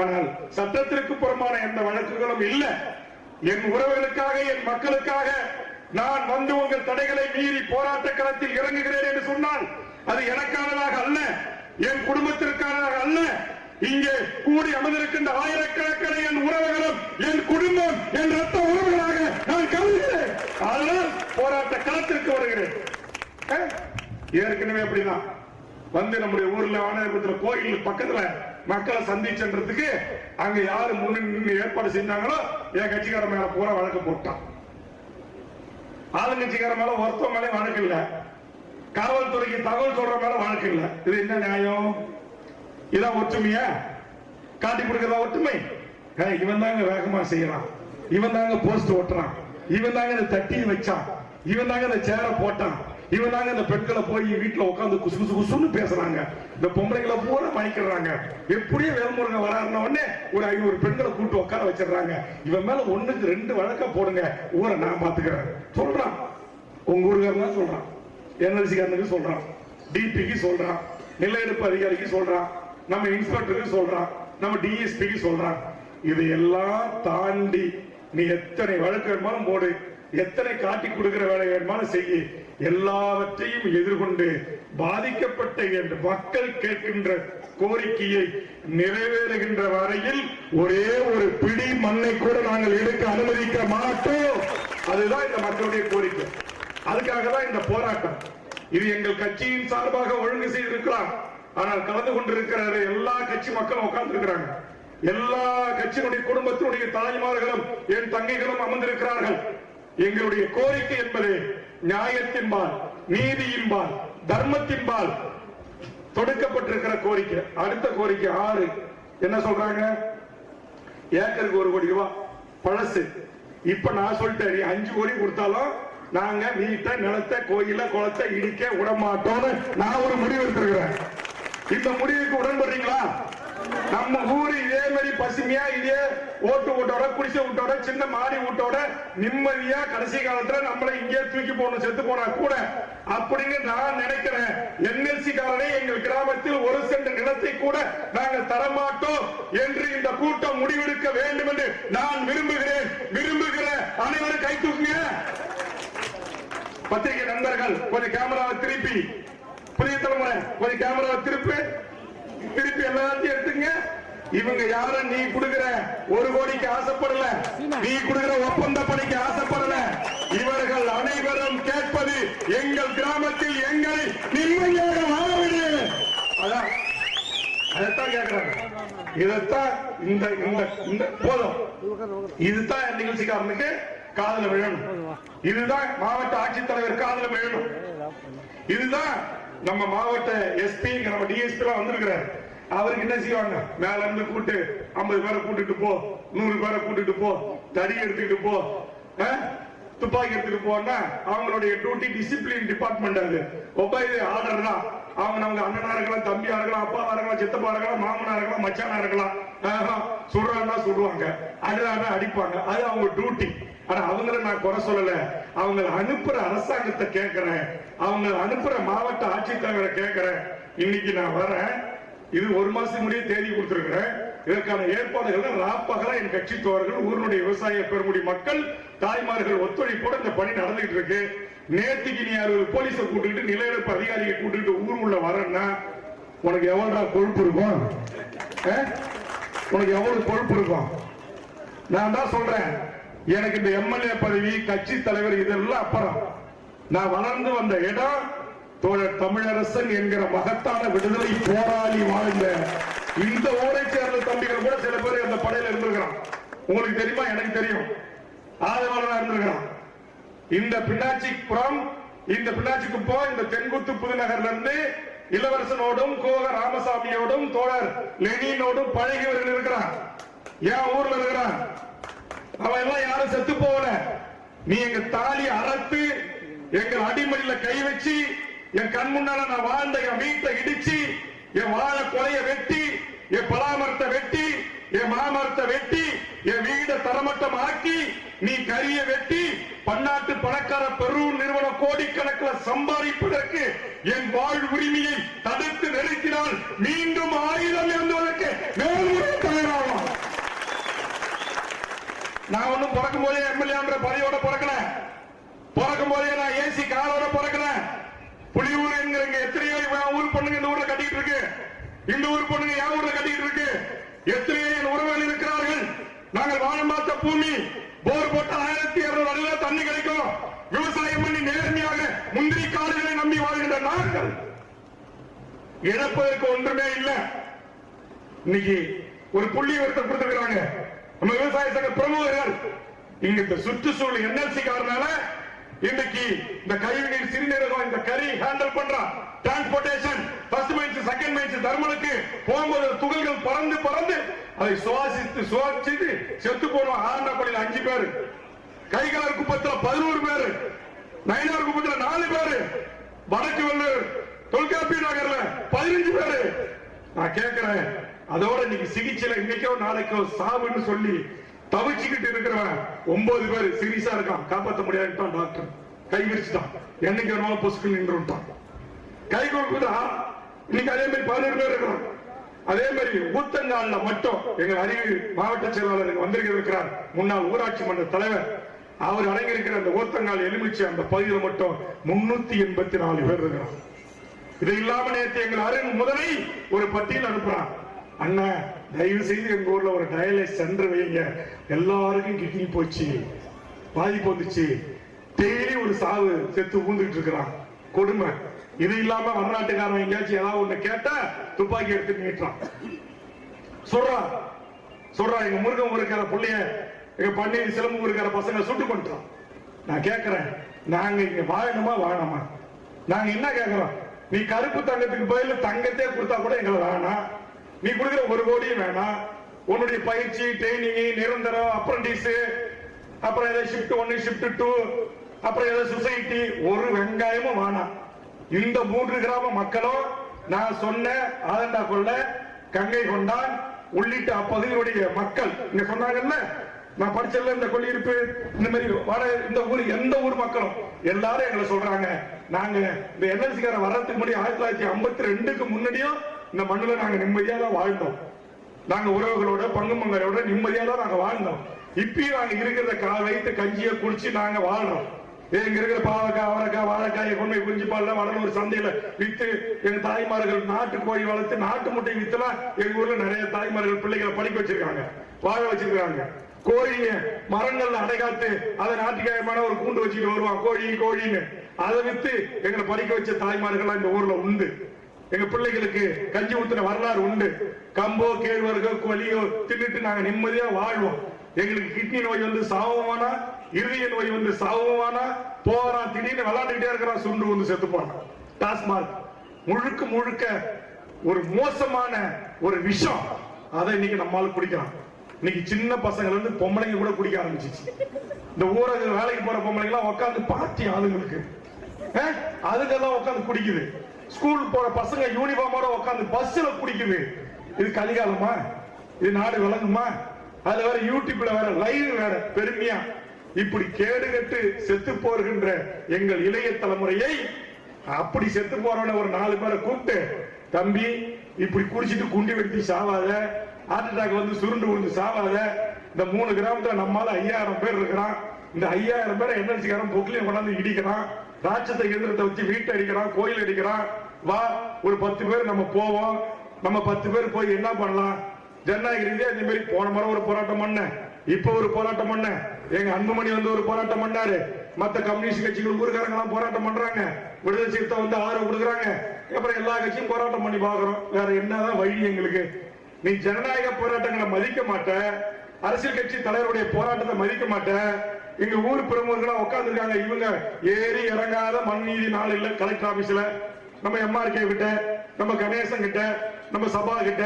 ஆனால் சட்டத்திற்கு புறமான எந்த வழக்குகளும் இல்ல. என் உறவுகளுக்காக என் மக்களுக்காக நான் வந்து உங்கள் தடைகளை மீறி போராட்ட களத்தில் இறங்குகிறேன் என்று சொன்னால் அது எனக்கானதாக அல்ல, என் குடும்பத்திற்கானதாக அல்ல. இங்கே கூடி அமர்ந்திருக்கின்ற ஆயிரக்கணக்கான என் உறவுகளும் என் குடும்பம் என் ரத்த உறவுகளாக நான் கருதுகிறேன். அதனால் போராட்ட களத்திற்கு வருகிறேன். ஏற்கனவே அப்படிதான் வந்து நம்முடைய ஊர்ல ஆணையபுரத்தில் கோயில் பக்கத்துல மக்களை சந்திச்சன்றதுக்கு அங்க யாரு முன்னு ஏற்பாடு செஞ்சாங்களோ என் கட்சிக்கார மேல பூரா வழக்கு போட்டான். ஆளுங்கட்சிக்கார மேல ஒருத்தம் மேலே வழக்கு இல்ல, காவல்துறைக்கு தகவல் சொல்ற மேல வழக்கு இல்ல. இது என்ன நியாயம்? இதான் ஒற்றுமையா? காட்டி கொடுக்கிறதா ஒற்றுமை? இவன் தாங்க வேகமா செய்யறான், இவன் தாங்க போஸ்ட் ஓட்டுறான், இவன் தாங்க இந்த தட்டி வச்சான், இவன் தாங்க இந்த சேர போட்டான், இவன் தாங்க இந்த பெண்களை போய் வீட்டுல உட்காந்து குசு குசு குசுன்னு பேசுறாங்க. இந்த பொம்பளைகளை பூரா மயக்கிறாங்க. எப்படியே வேல்முருகன் வராருன உடனே ஒரு 500 பெண்களை கூட்டு உட்கார வச்சிடறாங்க. இவன் மேல 1க்கு 2 வழக்க போடுங்க, ஊரை நான் பாத்துக்கிறேன் சொல்றான். உங்க ஊருக்காரன் சொல்றான், என்எல்சிக்காரனுக்கு சொல்றான், டிபிக்கு சொல்றான், நில எடுப்பு அதிகாரிக்கு சொல்றான், நம்ம இன்ஸ்பெக்டருக்கு சொல்றான், நம்ம டிஎஸ்பிக்கு சொல்றான். இதையெல்லாம் தாண்டி நீ எத்தனை வழக்கு வேணுமாலும் போடு, எத்தனை காட்டி கொடுக்கிற வேலை வேணுமாலும் செய்ய, எல்லாவற்றையும் எதிர்கொண்டு பாதிக்கப்பட்ட என்று மக்கள் கேட்கின்ற கோரிக்கையை நிறைவேறுகின்ற வரையில் ஒரே ஒரு பிடி மண்ணை கூட நாங்கள் எடுக்க அனுமதிக்க மாட்டோம். அதுதான் இந்த மக்களுடைய கோரிக்கை. அதுக்காக தான் இந்த போராட்டம். இது எங்கள் கட்சியின் சார்பாக ஒழுங்கு செய்திருக்கலாம். ஆனால் கலந்து கொண்டிருக்கிற எல்லா கட்சி மக்களும் உட்கார்ந்து இருக்கிறாங்க. எல்லா கட்சியினுடைய குடும்பத்தினுடைய தாய்மார்களும் என் தங்கைகளும் அமர்ந்திருக்கிறார்கள். எங்களுடைய கோரிக்கை என்பது நியாயத்தின்பால், நீதியின்பால், தர்மத்தின்பால் தொடுக்கப்பட்டிருக்கிற கோரிக்கை. அடுத்த கோரிக்கை 6 என்ன சொல்றாங்க? ஏக்கருக்கு 1 கோடி ரூபாய் பழசு. இப்ப நான் சொல்லிட்டேன், 5 கோடி கொடுத்தாலும் நாங்க வீட்டை, நிலத்தை, கோயில, குளத்தை இடிக்க விட மாட்டோம்னு நான் ஒரு முடிவு எடுத்திருக்கிறேன். இந்த முடிவுக்கு உடன்படுறீங்களா? நம்ம ஊரு இதே மாதிரி பசுமையா, இதே ஓட்டு வீட்டோட, குடிசை வீட்டோட, சின்ன மாடி வீட்டோட நிம்மதியா கடைசி காலத்துல நம்மள இங்கே தூக்கி போடணும், செத்து போனா கூட அப்படின்னு நான் நினைக்கிறேன். என்எல்சி காரனை எங்கள் கிராமத்தில் 1 சென்ட் நிலத்தை கூட நாங்கள் தரமாட்டோம் என்று இந்த கூட்டம் முடிவெடுக்க வேண்டும் என்று நான் விரும்புகிறேன். விரும்புகிற அனைவரும் கை தூக்குங்க. பத்திரிகை நண்பர்கள் கொஞ்சம் கேமராவை திருப்பி, புதிய தலைமுறை கொஞ்சம் கேமராவை திருப்பி எல்லாத்தையும் எடுத்துங்க. இவங்க யாரும் நீ கொடுக்கிற 1 கோடிக்கு ஆசைப்படல, நீ கொடுக்கிற ஒப்பந்த பணிக்கு ஆசைப்படல. இவர்கள் அனைவரும் கேட்பது எங்கள் கிராமத்தில் எங்களை நிம்மதியாக வாழவிடு. அதைத்தான் கேட்கிறாங்க. இதைத்தான் இந்த போதும். இதுதான் நிகழ்ச்சிக்காரனுக்கு காதல விழணும். இதுதான் மாவட்ட ஆட்சித்தலைவர் காதல விழணும். இதுதான் நம்ம மாவட்ட எஸ்பி, நம்ம டிஎஸ்பி எல்லாம் வந்திருக்கிறார். அவருக்கு என்ன செய்வாங்க? மேல இருந்து கூட்டு 50 பேரை கூட்டிட்டு போ, 100 பேரை கூட்டிட்டு போ, தடி எடுத்துட்டு போ, துப்பாக்கி எடுத்துட்டு போனா அவங்களுடைய டியூட்டி டிசிப்ளின் டிபார்ட்மெண்ட். அது ஒபைது ஆர்டர் தான். அவங்க நமக்கு அண்ணனா இருக்கலாம், தம்பியா இருக்கலாம், அப்பாவா இருக்கலாம், சித்தப்பா இருக்கலாம், மாமனா இருக்கலாம், மச்சானா இருக்கலாம். சுடுறாங்கன்னா சுடுவாங்க, அடிறாங்கன்னா அடிப்பாங்க. அது அவங்க டியூட்டி. ஆனா அவங்கள நான் குறை சொல்லல. அவங்க அனுப்புற அரசாங்கத்தை கேட்கிறேன், அவங்க அனுப்புற மாவட்ட ஆட்சித்தலைவரை கேட்கிறேன். இன்னைக்கு நான் வரேன், இது 1 மாசம் முடிய தேதி கொடுத்திருக்கிறேன். இதற்கான ஏற்பாடுகள் ராப்பகலா என் கட்சி தோழர்கள், ஊருடைய விவசாய பெருமுடி மக்கள், தாய்மார்கள் ஒத்துழைப்போடு இந்த பணி நடந்துட்டு இருக்கு. நேற்றுக்கு நீ 60 போலீஸை கூட்டிட்டு, நில எடுப்பு அதிகாரியை கூட்டிட்டு ஊர் உள்ள வரேன்னா உனக்கு எவ்வளவு கொழுப்பு இருக்கும்? உனக்கு எவ்வளவு கொழுப்பு இருக்கும்? நான் தான் சொல்றேன், எனக்கு இந்த எம்எல்ஏ பதவி, கட்சி தலைவர் இதெல்லாம் அப்புறம். நான் வளர்ந்து வந்த இடம் தோழர் தமிழரசன் என்கிற மகத்தான விடுதலை போராளி வாழ்ந்த இந்த ஊரை சேர்ந்த தம்பிகள் கூட சில பேர் அந்த படையில இருந்திருக்கிறான். உங்களுக்கு தெரியுமா? எனக்கு தெரியும். ஆதரவாளராக இருந்திருக்கிறான். இந்த பின்னாச்சிபுரம், இந்த பின்னாச்சிக்குப்பம், இந்த தென்குத்து புதுநகர்ல இருந்து இளவரசனோடும் கோக ராமசாமியோடும் தோழர் லெனினோடும் பழகியவர்கள் இருக்கிறான். என் ஊர்ல இருக்கிறான். அவன் எல்லாம் யாரும் செத்து போகல. நீ எங்க தாலி அறுத்து, எங்கள் அடிமடியில கை வச்சு, என் கண் முன்னால நான் வாழ்ந்த என் வீட்டை இடிச்சு, என் வாழை கொலைய வெட்டி, என் பலாமரத்தை வெட்டி, என் மாமரத்தை வெட்டி, என் வீடை தரமட்டம் ஆக்கி, நீ கரிய வெட்டி, பன்னாட்டு பணக்கார பெரும் நிறுவன கோடிக்கணக்கில் சம்பாதிப்பதற்கு என் வாழ் உரிமையை தடுத்து நிறுத்தினால் மீண்டும் ஆயுதம் இருந்ததற்கு மேல்முறை தயாராகும். நான் ஒன்னும் பிறக்கும் போதே எம்எல்ஏ பதவியோட பிறக்கல. பிறக்கும் போதே நான் ஏசி காரோட பிறக்கல. புலியூர் என்கிற எத்தனையோ ஊர் பொண்ணுங்க இந்த ஊர்ல கட்டிட்டு இருக்கு. இந்த ஊர் பொண்ணுங்க என் ஊர்ல கட்டிட்டு இருக்கு. எத்தனையோ என் உறவுகள் இருக்கிறார்கள். நாங்கள் வாழம் பார்த்த பூமி. போர் போட்ட 1200 அடியில் தண்ணி கிடைக்கும். விவசாயம் பண்ணி நேர்மையாக முந்திரி காடுகளை நம்பி வாழ்கின்ற நாங்கள் இழப்பதற்கு ஒன்றுமே இல்லை. இன்னைக்கு ஒரு புள்ளி ஒருத்தர் கொடுத்திருக்கிறாங்க நம்ம விவசாய சங்க பிரமுகர்கள். இங்க இந்த சுற்றுச்சூழல் என்எல்சி காரணால இன்னைக்கு இந்த கழிவுநீர் சிறுநீரகம் இந்த கறி ஹேண்டில் பண்றான். Transportation first mains second mains தர்மனுக்கு போகும்போது துகள்கள் பறந்து பறந்து அதை சுவாசித்து செத்து போனோம். ஆரண்டப்பள்ளியில் 5 பேர், கைகார் குப்பத்தில் 11 பேர், நயினார் குப்பத்தில் 4 பேர், வடக்கு வெள்ளூர் தொல்காப்பி நகர்ல 15 பேரு. நான் கேட்கிறேன், அதோட இன்னைக்கு சிகிச்சையில இன்னைக்கோ நாளைக்கோ சாவுன்னு சொல்லி தவிச்சுக்கிட்டு இருக்கிறவன் 9 பேர் சீரியஸா இருக்கான், காப்பாற்ற முடியாதுட்டான் டாக்டர், கை விரிச்சுட்டான், என்னைக்கு வேணாலும் பொசுக்கு நின்றுட்டான். கை கொடுக்குதா இன்னைக்கு அதே மாதிரி 17 பேர் இருக்கிறான். அதே மாதிரி ஊத்தங்கால மட்டும் எங்க அறிவு மாவட்ட செயலாளர் வந்திருக்கிறார், முன்னாள் ஊராட்சி மன்ற தலைவர், அவர் அடங்கியிருக்கிற அந்த ஊத்தங்கால் எலுமிச்சு அந்த பகுதியில் மட்டும் 384 பேர் இருக்கிறார். இது இல்லாம நேற்று எங்கள் அருண் முதலை ஒரு பட்டியல் அனுப்புறான், அண்ணா தயவு செய்து எங்க ஊர்ல ஒரு டயாலிசிஸ் சென்டர் வைங்க, எல்லாருக்கும் கிட்னி போச்சு, பாதிப்பு வந்துச்சு, டெய்லி ஒரு சாவு செத்து ஊந்துட்டு இருக்கிறான், கொடுமை. இது இல்லாம வடநாட்டுக்காரன் எங்கேயாச்சும் ஏதாவது ஒண்ணு கேட்டா துப்பாக்கி எடுத்து நீட்டுறான், சொல்றான் எங்க முருகன் இருக்கிற பிள்ளைய எங்க பன்னீர் சிலம்பு இருக்கிற பசங்க சுட்டு கொண்டுட்டான். நான் கேட்கிறேன், நாங்க இங்க வாழணுமா வாழணுமா? நாங்க என்ன கேட்கிறோம், நீ கருப்பு தங்கத்துக்கு பதில் தங்கத்தே கொடுத்தா கூட எங்களை வேணாம், நீ கொடுக்கிற 1 கோடியும் வேணாம், உன்னுடைய பயிற்சி ட்ரைனிங் நிரந்தரம் அப்ரண்டிஸ், அப்புறம் ஏதாவது ஷிப்ட் 1 ஷிப்ட் 2, அப்புறம் ஏதாவது சொசைட்டி, ஒரு வெங்காயமும் வேணாம். இந்த 3 கிராம மக்களும் நான் சொன்ன ஆதண்டா கொள்ள, கங்கை கொண்டான் உள்ளிட்ட அப்பகுதியுடைய மக்கள் இங்க சொன்னாங்கல்ல, நான் படிச்சல இந்த கொள்ளியிருப்பு இந்த மாதிரி இந்த ஊர் எந்த ஊர் மக்களும் எல்லாரும் எங்களை சொல்றாங்க, நாங்க இந்த என்எல்சிக்கார வர்றதுக்கு முன்னாடி 1952க்கு முன்னாடியும் இந்த மண்ணுல நாங்க நிம்மதியா தான் வாழ்ந்தோம், நாங்க உறவுகளோட பங்குமங்களோட நிம்மதியா தான் நாங்க வாழ்ந்தோம். இப்பயும் நாங்க இருக்கிறத கால் வைத்து கஞ்சியை குடிச்சு நாங்க வாழ்றோம். எங்க இருக்கிற பாவக்காய் அவரைக்காய் வாழைக்காயை கொண்டு குஞ்சு பால்ல வடலூர் சந்தையில வித்து எங்க தாய்மார்கள் நாட்டு கோழி வளர்த்து நாட்டு முட்டை வித்துலாம் எங்க ஊர்ல நிறைய தாய்மார்கள் பிள்ளைகளை படிக்க வச்சிருக்காங்க, வாழ வச்சிருக்காங்க. கோழிய மரங்கள்ல அடைகாத்து அதை நாட்டுக்காயமான ஒரு கூண்டு வச்சுட்டு வருவான், கோழின்னு அதை வித்து எங்களை படிக்க வச்ச தாய்மார்கள் இந்த ஊர்ல உண்டு. எங்க பிள்ளைகளுக்கு கஞ்சி ஊத்துன வரலாறு உண்டு. கம்போ கேழ்வரகோ கொலியோ தின்னுட்டு நாங்க நிம்மதியா வாழ்வோம். எங்களுக்கு கிட்னி நோய் வந்து சாவமானா, இருதய நோய் வந்து சாவமானா, போறான் திடீர்னு விளையாண்டுக்கிட்டே இருக்கிறான், சுண்டு வந்து செத்து போறான். டாஸ்மாக் முழுக்க ஒரு மோசமான ஒரு விஷம், அதை இன்னைக்கு நம்மால குடிக்கலாம். இன்னைக்கு சின்ன பசங்க இருந்து பொம்பளைங்க கூட குடிக்க ஆரம்பிச்சிச்சு. இந்த ஊரக வேலைக்கு போற பொம்பளைங்க எல்லாம் உட்காந்து பார்ட்டி ஆளுங்களுக்கு அதுக்கெல்லாம் உட்காந்து குடிக்குது. ஸ்கூல் போற பசங்க யூனிஃபார்மோட உட்காந்து பஸ்ல குடிக்குது. இது கலிகாலமா? இது நாடு விளங்குமா? அது வேற யூடியூப்ல வேற லைவ் வேற பெருமையா இப்படி கேடு கட்டு செத்து போகின்ற எங்கள் இளைய தலைமுறையை, அப்படி செத்து போறவன ஒரு 4 பேரை கூப்பிட்டு, தம்பி இப்படி குடிச்சிட்டு குண்டி வெட்டி சாவாத, ஹார்ட் அட்டாக் வந்து சுருண்டு விழுந்து சாவாத, இந்த 3 கிராமத்துல நம்மால 5000 பேர் இருக்கிறான், இந்த 5000 பேரை என்எல்சிக்காரன் பொக்கிலையும் கொண்டாந்து இடிக்கிறான், ராட்சத்தை எந்திரத்தை வச்சு வீட்டை அடிக்கிறான், கோயில் அடிக்கிறான். வா ஒரு 10 பேர் நம்ம போவோம், நம்ம 10 பேர் போய் என்ன பண்ணலாம்? ஜனநாயக ரீதியா இந்த மாதிரி போன முறை ஒரு போராட்டம் பண்ண, இப்ப ஒரு போராட்டம் பண்ண, எங்க அன்புமணி வந்து ஒரு போராட்டம் பண்ணாரு, மத்த கம்யூனிஸ்ட் கட்சிகள் ஊருக்காரங்க எல்லாம் போராட்டம் பண்றாங்க, விடுதலை சிறுத்தை வந்து ஆதரவு கொடுக்குறாங்க, அப்புறம் எல்லா கட்சியும் போராட்டம் பண்ணி பாக்குறோம். வேற என்னதான் வழி எங்களுக்கு? நீ ஜனநாயக போராட்டங்களை மதிக்க மாட்ட, அரசியல் கட்சி தலைவருடைய போராட்டத்தை மதிக்க மாட்ட, எங்க ஊர் பிரமுகர்களா உட்கார்ந்து இருக்காங்க, இவங்க ஏறி இறங்காத மண் நீதி நாள் இல்ல கலெக்டர் ஆபீஸ்ல, நம்ம எம்ஆர்கே கிட்ட, நம்ம கணேசன் கிட்ட, நம்ம சபா கிட்ட.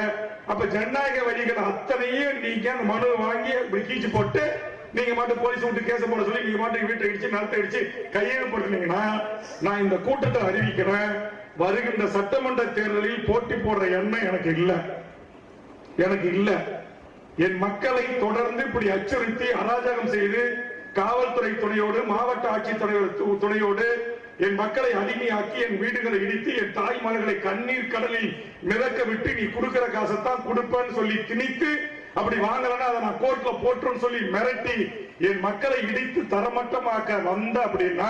அப்ப ஜனநாயக வழிகள் அத்தனையும் நீங்க அந்த மனு வாங்கி இப்படி கீச்சு போட்டு நீங்க மட்டும் போலீஸ் விட்டு கேச போட சொல்லி நீங்க மட்டும் வீட்டை இடிச்சு நிலத்தை இடிச்சு கையெழுப்படுத்தீங்கன்னா, நான் இந்த கூட்டத்தை அறிவிக்கிறேன், வருகின்ற சட்டமன்ற தேர்தலில் போட்டி போடுற எண்ணம் எனக்கு இல்ல. என் மக்களை தொடர்ந்து இப்படி அச்சுறுத்தி அராஜகம் செய்து காவல்துறை துணையோடு மாவட்ட ஆட்சித்தலைவர் துணையோடு என் மக்களை அடிமையாக்கி என் வீடுகளை இடித்து என் தாய்மார்களை கண்ணீர் கடலில் மிதக்க விட்டு நீ கொடுக்கிற காசத்தான் கொடுப்பேன்னு சொல்லி திணித்து, அப்படி வாங்கலன்னா அதை நான் கோர்ட்ல போட்டுன்னு சொல்லி மிரட்டி என் மக்களை இடித்து தரமட்டமாக்க வந்த அப்படின்னா,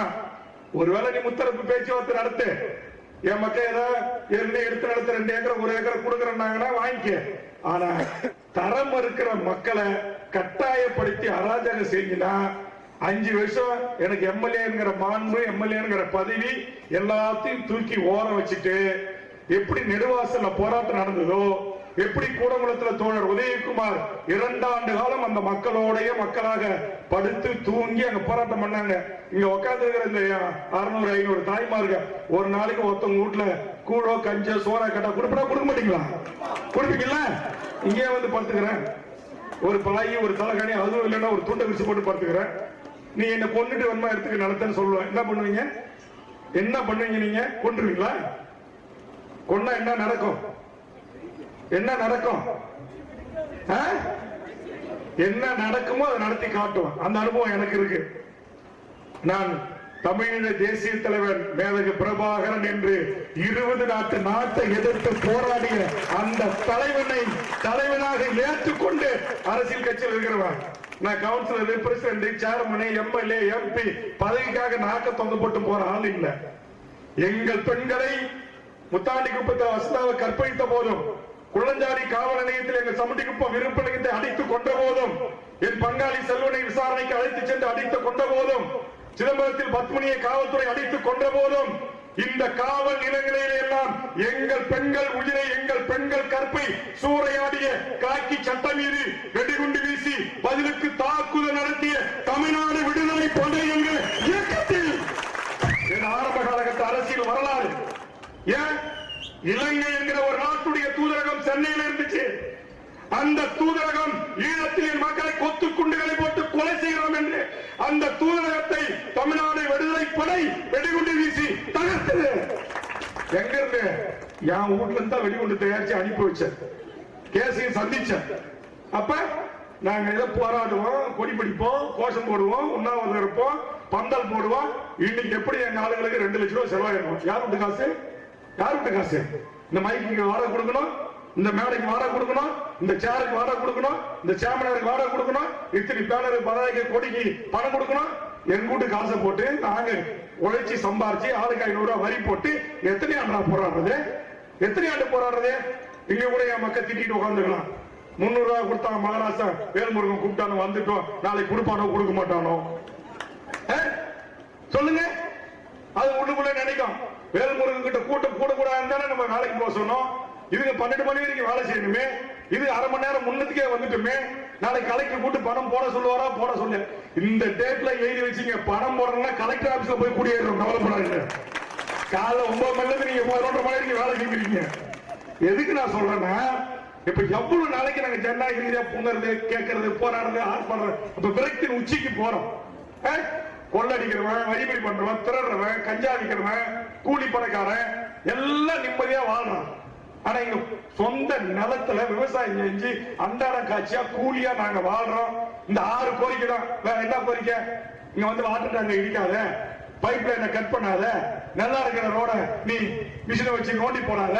ஒருவேளை நீ முத்தரப்பு பேச்சுவார்த்தை நடத்து, என் மக்கள் ஏதாவது எடுத்து நடத்த 2 ஏக்கர் 1 ஏக்கர் கொடுக்கறாங்கன்னா வாங்கிக்க. ஆனா தரம் இருக்கிற மக்களை கட்டாயப்படுத்தி அராஜகம் செஞ்சினா 5 வருஷம் எனக்கு எம்எல்ஏங்கிற மாண்பு, எம்எல்ஏங்கிற பதவி எல்லாத்தையும் தூக்கி ஓர வச்சுட்டு, எப்படி நெடுவாசல்ல போராட்டம் நடந்ததோ, எப்படி கூடங்குளத்துல தோழர் உதயகுமார் 2 ஆண்டு காலம் அந்த மக்களோடைய மக்களாக படுத்து தூங்கி அங்க போராட்டம் பண்ணாங்க. இங்க உட்கார்ந்து இருக்கிற இந்த 600 500 தாய்மார்கள் ஒரு நாளைக்கு ஒருத்தவங்க வீட்டுல கூழோ கஞ்சோ சோறா கட்டா கொடுக்க மாட்டீங்களா? கொடுப்பீங்களா? இங்கே வந்து படுத்துக்கிறேன், ஒரு பாயி ஒரு தலைகாணி, அதுவும் இல்லைன்னா ஒரு துண்டை விரிச்சு போட்டு படுத்துக்கிறேன், நீ என்ன கொண்டுட்டு வன்மா எடுத்துக்க நடத்தன்னு சொல்லுவேன், என்ன பண்ணுவீங்க? என்ன பண்ணுவீங்க? நீங்க கொன்றுவீங்களா? கொன்னா என்ன நடக்கும்? என்ன நடக்கும்? என்ன நடக்குமோ அதை நடத்தி காட்டுவோம். அந்த அனுபவம் எனக்கு இருக்கு. நான் தமிழீழ தேசிய தலைவர் மேதகு பிரபாகரன் என்று 20 நாட்டை எதிர்த்து போராடிய அந்த தலைவனாக ஏற்றுக்கொண்டு அரசியல் கட்சியில் இருக்கிறவன். நான் councillor, president, chairman, MLA, MP பதவிக்காக நாக்க தொங்க போட்டு போற ஆள் இல்ல. எங்கள் பெண்களை முத்தாண்டி குப்பத்தில் வசந்தாவை கற்பழித்த போதும், குள்ளஞ்சாடி காவல் நிலையத்தில் எங்கள் சமுட்டிக்குப்பம் விருப்ப நிலையத்தை அடித்து கொண்ட போதும், என் பங்காளி செல்வனை விசாரணைக்கு அழைத்து சென்று அடித்து கொண்ட போதும், சிதம்பரத்தில் பத்மினியை காவல்துறை அடித்து கொண்ட போதும், இந்த காவல் நிலையங்களில் எல்லாம் எங்கள் பெண்கள் உயிரை, எங்கள் பெண்கள் கற்பை சூறையாடிய காக்கி சட்டம் மீது வெடிகுண்டு வீசி பதிலுக்கு தாக்குதல் நடத்திய தமிழ்நாடு விடுதலை படை எங்கள் இயக்கத்தில் ஆரம்ப காலகட்ட அரசியல் வரலாறு. ஏன் இலங்கை என்கிற ஒரு நாட்டுடைய தூதரகம் சென்னையில் இருந்துச்சு. அந்த தூதரகம் ஈழத்தில் என் மக்களை கொத்து குண்டுகளை போட்டு கொலை செய்கிறோம் என்று அந்த தூதரகத்தை தமிழ்நாடு விடுதலை படை வெடிகுண்டு வீசி தகர்த்தது. எங்க இருந்து? என் வீட்டுல இருந்தா வெடிகுண்டு தயாரிச்சு அனுப்பி வச்சேன். கேசையும் சந்திச்சேன். அப்ப நாங்க இதை போராடுவோம், கொடி பிடிப்போம், கோஷம் போடுவோம், உண்ணாவிரதம் இருப்போம், பந்தல் போடுவோம். இன்னைக்கு எப்படி எங்க ஆளுங்களுக்கு 2 லட்சம் ரூபாய் செலவாயிடும். யார் விட்டு காசு? யார் விட்டு காசு? இந்த மைக்கு வாடகை கொடுக்கணும், இந்த மேடைக்கு வாடகை கொடுக்கணும், இந்த சேருக்கு வாடகை கொடுக்கணும், இந்த சேமனருக்கு வாடகை கொடுக்கணும், இத்தனை பேனருக்கு பதாய்க்கு கொடிக்கு பணம் கொடுக்கணும். எங்க வீட்டு காசை போட்டு நாங்க உழைச்சி சம்பாரிச்சு ஆளுக்கு 500 ரூபாய் வரி போட்டு எத்தனை ஆண்டு போராடுறது? எத்தனை ஆண்டு போராடுறது? இங்க கூட என் மக்கள் திட்டிட்டு உட்காந்துக்கலாம். 300 ரூபாய் கொடுத்தாங்க மகாராஷ்டிரா வேல்முருகன் கூப்பிட்டானோ வந்துட்டோம், நாளைக்கு கொடுப்பானோ கொடுக்க மாட்டானோ சொல்லுங்க. அது உள்ளுக்குள்ள நினைக்கும். வேல்முருகன் கிட்ட கூட்டம் கூட கூட இருந்தானே நம்ம வேலைக்கு போக சொன்னோம். இதுக்கு 12 மணி வரைக்கும் வேலை செய்யணுமே, இது அரை மணி நேரம் முன்னத்துக்கே வந்துட்டுமே, நாளைக்கு கலெக்டர் கூட்டு பணம் போட சொல்லுவாரா? போட சொல்ல இந்த டேட்ல எழுதி வச்சுங்க. பணம் போடணும்னா கலெக்டர் ஆபீஸ்ல போய் குடியேறோம். கவலைப்படாதீங்க. காலைல 9 மணில இருந்து நீங்க 11:30 மணி வரைக்கும் வேலை செஞ்சிருக்கீங்க. எதுக்கு நான் சொல்றேன்னா, இப்ப எவ்வளவு நாளைக்கு நாங்க ஜனநாயக ரீதியா பொங்கறது, கேட்கறது, போராடுறது, ஆர்ப்பாடுறது, இப்ப விரக்தின் உச்சிக்கு போறோம். கொள்ளடிக்கிறவன், வழிபறி பண்றவன், திருடுறவன், கஞ்சா விக்கிறவன், கூலி பணக்காரன் எல்லாம் நிம்மதியா வாழ்றான். ஆனா இங்க சொந்த நிலத்துல விவசாயம் செஞ்சு அன்றாட காட்சியா கூலியா நாங்க வாழ்றோம். இந்த 6 கோரிக்கை தான். வேற என்ன கோரிக்கை? இங்க வந்து வாட்டர் டேங்க் இடிக்காத, பைப் லைனை கட் பண்ணாத, நல்லா இருக்கிற ரோட நீ மிஷினை வச்சு நோண்டி போடாத,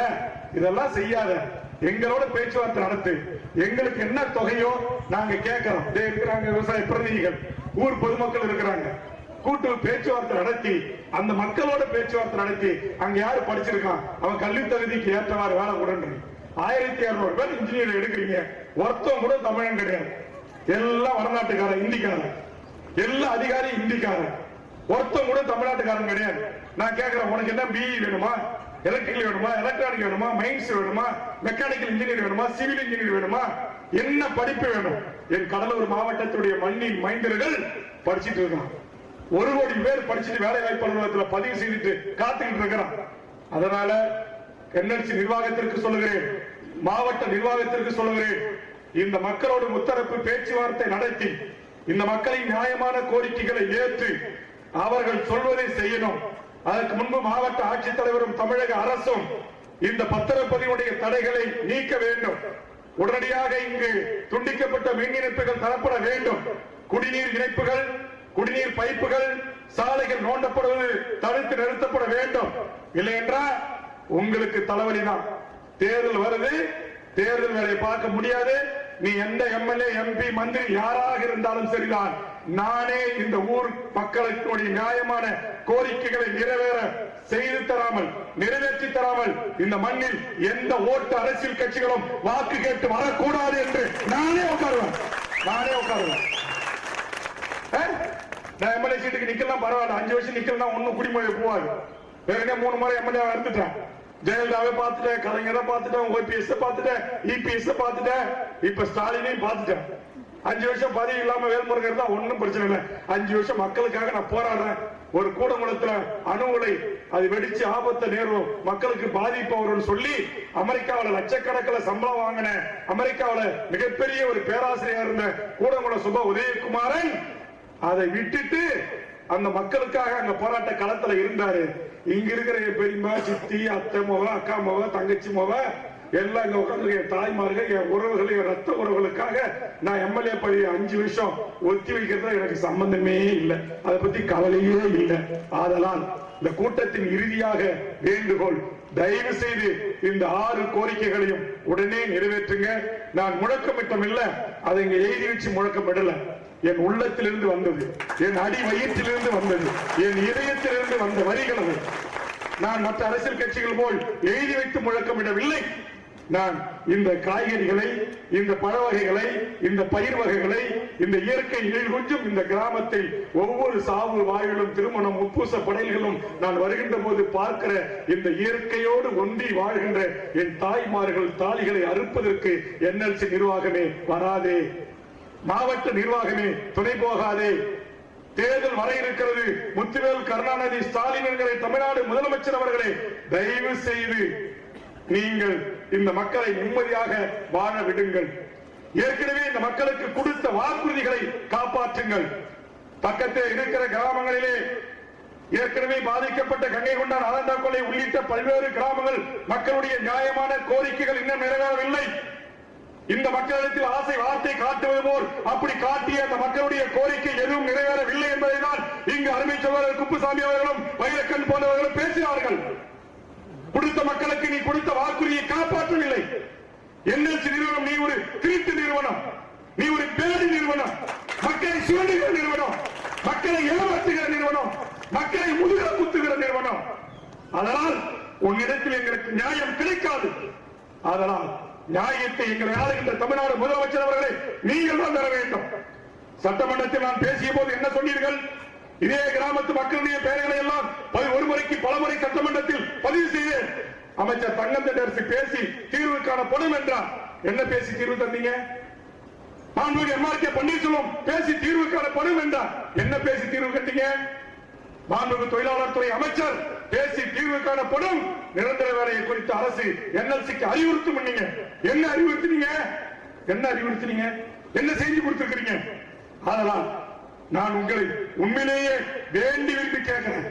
இதெல்லாம் செய்யாத, எங்களோட பேச்சுவார்த்தை நடத்து, எங்களுக்கு என்ன தொகையோ நாங்க கேட்கிறோம். இருக்கிறாங்க விவசாய பிரதிநிதிகள், ஊர் பொதுமக்கள் இருக்கிறாங்க. கூட்டு பேச்சுவார்த்தை நடத்தி அந்த மக்களோட பேச்சுவார்த்தை நடத்தி அங்க யாரு படிச்சிருக்கான், அவன் கல்வி தகுதிக்கு ஏற்றவாறு வேலை உடனே 1200 பேர் இன்ஜினியர் எடுக்கிறீங்க. ஒருத்தம் கூட தமிழன் கிடையாது. எல்லாம் வடநாட்டுக்காரன், இந்திக்காரன், எல்லா அதிகாரி இந்திக்காரன், ஒருத்தம் கூட தமிழ்நாட்டுக்காரன் கிடையாது. நான் கேட்கிறேன், உனக்கு என்ன பிஇ வேணுமா, எலக்ட்ரிக்கல் வேணுமா, எலக்ட்ரானிக் வேணுமா, மைன்ஸ் வேணுமா, மெக்கானிக்கல் இன்ஜினியர் வேணுமா, சிவில் இன்ஜினியர் வேணுமா, என்ன படிப்பு வேணும்? என் கடலூர் மாவட்டத்துடைய மண்ணின் மைந்தர்கள் படிச்சுட்டு இருக்கான். 1 கோடி பேர் படிச்சுட்டு வேலை வாய்ப்பு அலுவலகத்தில் பதிவு செய்துட்டு காத்துக்கிட்டு இருக்கிறான். அதனால என்எல்சி நிர்வாகத்திற்கு சொல்லுகிறேன், மாவட்ட நிர்வாகத்திற்கு சொல்லுகிறேன், இந்த மக்களோடு முத்தரப்பு பேச்சுவார்த்தை நடத்தி இந்த மக்களின் நியாயமான கோரிக்கைகளை ஏற்று அவர்கள் சொல்வதை செய்யணும். அதற்கு முன்பு மாவட்ட ஆட்சித்தலைவரும் தமிழக அரசும் இந்த பத்திரப்பதிவுடைய தடைகளை நீக்க வேண்டும். உடனடியாக இங்கு துண்டிக்கப்பட்ட மின் இணைப்புகள் தரப்பட வேண்டும். குடிநீர் இணைப்புகள், குடிநீர் பைப்புகள், சாலைகள் நோண்டப்படுவது தடுத்து நிறுத்தப்பட வேண்டும். இல்லை என்றால் உங்களுக்கு தலைவலி தான். தேர்தல் வருது, தேர்தல் வேலையை பார்க்க முடியாது. நீ எந்த எம்எல்ஏ, எம்பி, மந்திரி யாராக இருந்தாலும் சரிதான், நானே இந்த ஊர் மக்களுடைய நியாயமான கோரிக்கைகளை நிறைவேற செய்து தராமல், நிறைவேற்றி தராமல் இந்த மண்ணில் எந்த ஓட்டு அரசியல் கட்சிகளும் வாக்கு கேட்டு வரக்கூடாது என்று நானே உட்காருவேன். நான் எம்எல்ஏ சீட்டுக்கு நிக்கலாம் பரவாயில்ல, 5 வருஷம் நிக்கலாம், ஒன்னும் குடிமொழி போவாது. வேற 3 முறை எம்எல்ஏ இருந்துட்டேன். ஜெயலலிதாவை பார்த்துட்டேன், கலைஞரை பார்த்துட்டேன், ஓபிஎஸ் பார்த்துட்டேன், இபிஎஸ் பார்த்துட்டேன், இப்ப ஸ்டாலினையும் பார்த்துட்டேன். 5 வருஷம் பதவி இல்லாம வேல்முருகன் தான், ஒன்னும் பிரச்சனை இல்லை. 5 வருஷம் மக்களுக்காக நான் போராடுறேன். ஒரு கூடங்குளத்துல அணு உலை அது வெடிச்சு ஆபத்தை நேரும், மக்களுக்கு பாதிப்பு வரும்னு சொல்லி அமெரிக்காவில் லட்சக்கணக்கில் சம்பளம் வாங்கின, அமெரிக்காவில் மிகப்பெரிய ஒரு பேராசிரியர் இருந்த கூடங்குளம் சுப உதயகுமாரன் அதை விட்டுட்டு அந்த மக்களுக்காக அங்க போராட்ட களத்துல இருந்தாரு. இங்க இருக்கிற பெரியம்மா, சித்தி, அத்தை மோவ, அக்கா மோவ, தங்கச்சி மோவ எல்லாம் இங்க உட்கார்ந்து என் தாய்மார்கள், என் உறவுகள், என் ரத்த உறவுகளுக்காக நான் எம்எல்ஏ பதவி 5 வருஷம் ஒத்தி வைக்கிறது எனக்கு சம்பந்தமே இல்லை. அதை பத்தி கவலையே இல்லை. ஆதலால் இந்த கூட்டத்தின் இறுதியாக வேண்டுகோள், தயவு செய்து இந்த 6 கோரிக்கைகளையும் உடனே நிறைவேற்றுங்க. நான் முழக்கமிட்டம் இல்ல, அதை இங்க எழுதி வச்சு முழக்கமிடல. என் உள்ளத்திலிருந்து வந்தது, என் அடி வயிற்றிலிருந்து வந்தது, என் இதயத்திலிருந்து வந்த வரிகள். நான் மற்ற அரசியல் கட்சிகள் போல் எழுதி வைத்து முழக்கமிடவில்லை. நான் இந்த காய்கறிகளை, இந்த பழ வகைகளை, இந்த பயிர் வகைகளை, இந்த இயற்கை கொஞ்சம் இந்த கிராமத்தில் ஒவ்வொரு சாவு வாயிலும், திருமணம், உப்பூச படைகளும் நான் வருகின்ற போது பார்க்கிற இந்த இயற்கையோடு ஒன்றி வாழ்கின்ற என் தாய்மார்கள் தாலிகளை அறுப்பதற்கு NLC நிர்வாகமே வராதே, மாவட்ட நிர்வாகமே துணை போகாதே. தேர்தல் வர இருக்கிறது. முத்துவேல் கருணாநிதி ஸ்டாலின் என்கிற தமிழ்நாடு முதலமைச்சர் அவர்களே, தயவு செய்து நீங்கள் இந்த மக்களை நிம்மதியாக வாழ விடுங்கள். ஏற்கனவே இந்த மக்களுக்கு கொடுத்த வாக்குறுதிகளை காப்பாற்றுங்கள். பக்கத்தில் இருக்கிற கிராமங்களிலே ஏற்கனவே பாதிக்கப்பட்ட கங்கை கொண்டான், ஆலந்தாக்கொலை உள்ளிட்ட பல்வேறு கிராமங்கள் மக்களுடைய நியாயமான கோரிக்கைகள் இன்னும் நிறைவேறவில்லை. இந்த மக்களிடத்தில் ஆசை வார்த்தை காட்டுவது போல் அப்படி காட்டிய அந்த மக்களுடைய கோரிக்கை எதுவும் நிறைவேறவில்லை என்பதை தான் இங்கு அருமை சகோதரர் குப்புசாமி அவர்களும் வைரக்கண் போன்றவர்களும் பேசினார்கள். கொடுத்த மக்களுக்கு நீ கொடுத்த வாக்குறுதியை காப்பாற்றவில்லை. NLC நிறுவனம் நீ ஒரு திருட்டு நிறுவனம், நீ ஒரு பேடி நிறுவனம், மக்களை சுரண்டுகிற நிறுவனம், மக்களை ஏமாற்றுகிற நிறுவனம், மக்களை முதுக குத்துகிற நிறுவனம். அதனால் உன்னிடத்தில் எங்களுக்கு நியாயம் கிடைக்காது. அதனால் நியாயத்தை எங்களை ஆளுகின்ற தமிழ்நாடு முதலமைச்சர் அவர்களை நீங்கள் தான் தர வேண்டும். சட்டமன்றத்தில் நான் பேசிய போது என்ன சொன்னீர்கள்? இதே கிராமத்து மக்களுடைய பெயர்களை எல்லாம் ஒரு முறைக்கு பல முறை சட்டமன்றத்தில் பதிவு செய்து அமைச்சர் தங்கம் தென்னரசு பேசி தீர்வு காணப்படும் என்றார். என்ன பேசி தீர்வு தந்தீங்க? MRK பன்னீர்செல்வம் பேசி தீர்வு காணப்படும் என்றார். என்ன பேசி தீர்வு கட்டீங்க? மாண்புமிகு தொழிலாளர் துறை அமைச்சர் பேசி தீர்வு காணப்படும் நிரந்தர வேலையை குறித்து அரசு NLCக்கு அறிவுறுத்தும். என்ன அறிவுறுத்தினீங்க? என்ன அறிவுறுத்தினீங்க? என்ன செஞ்சு கொடுத்திருக்கிறீங்க? அதனால் நான் உங்களை உண்மையிலேயே வேண்டி விரும்பி கேட்கிறேன்.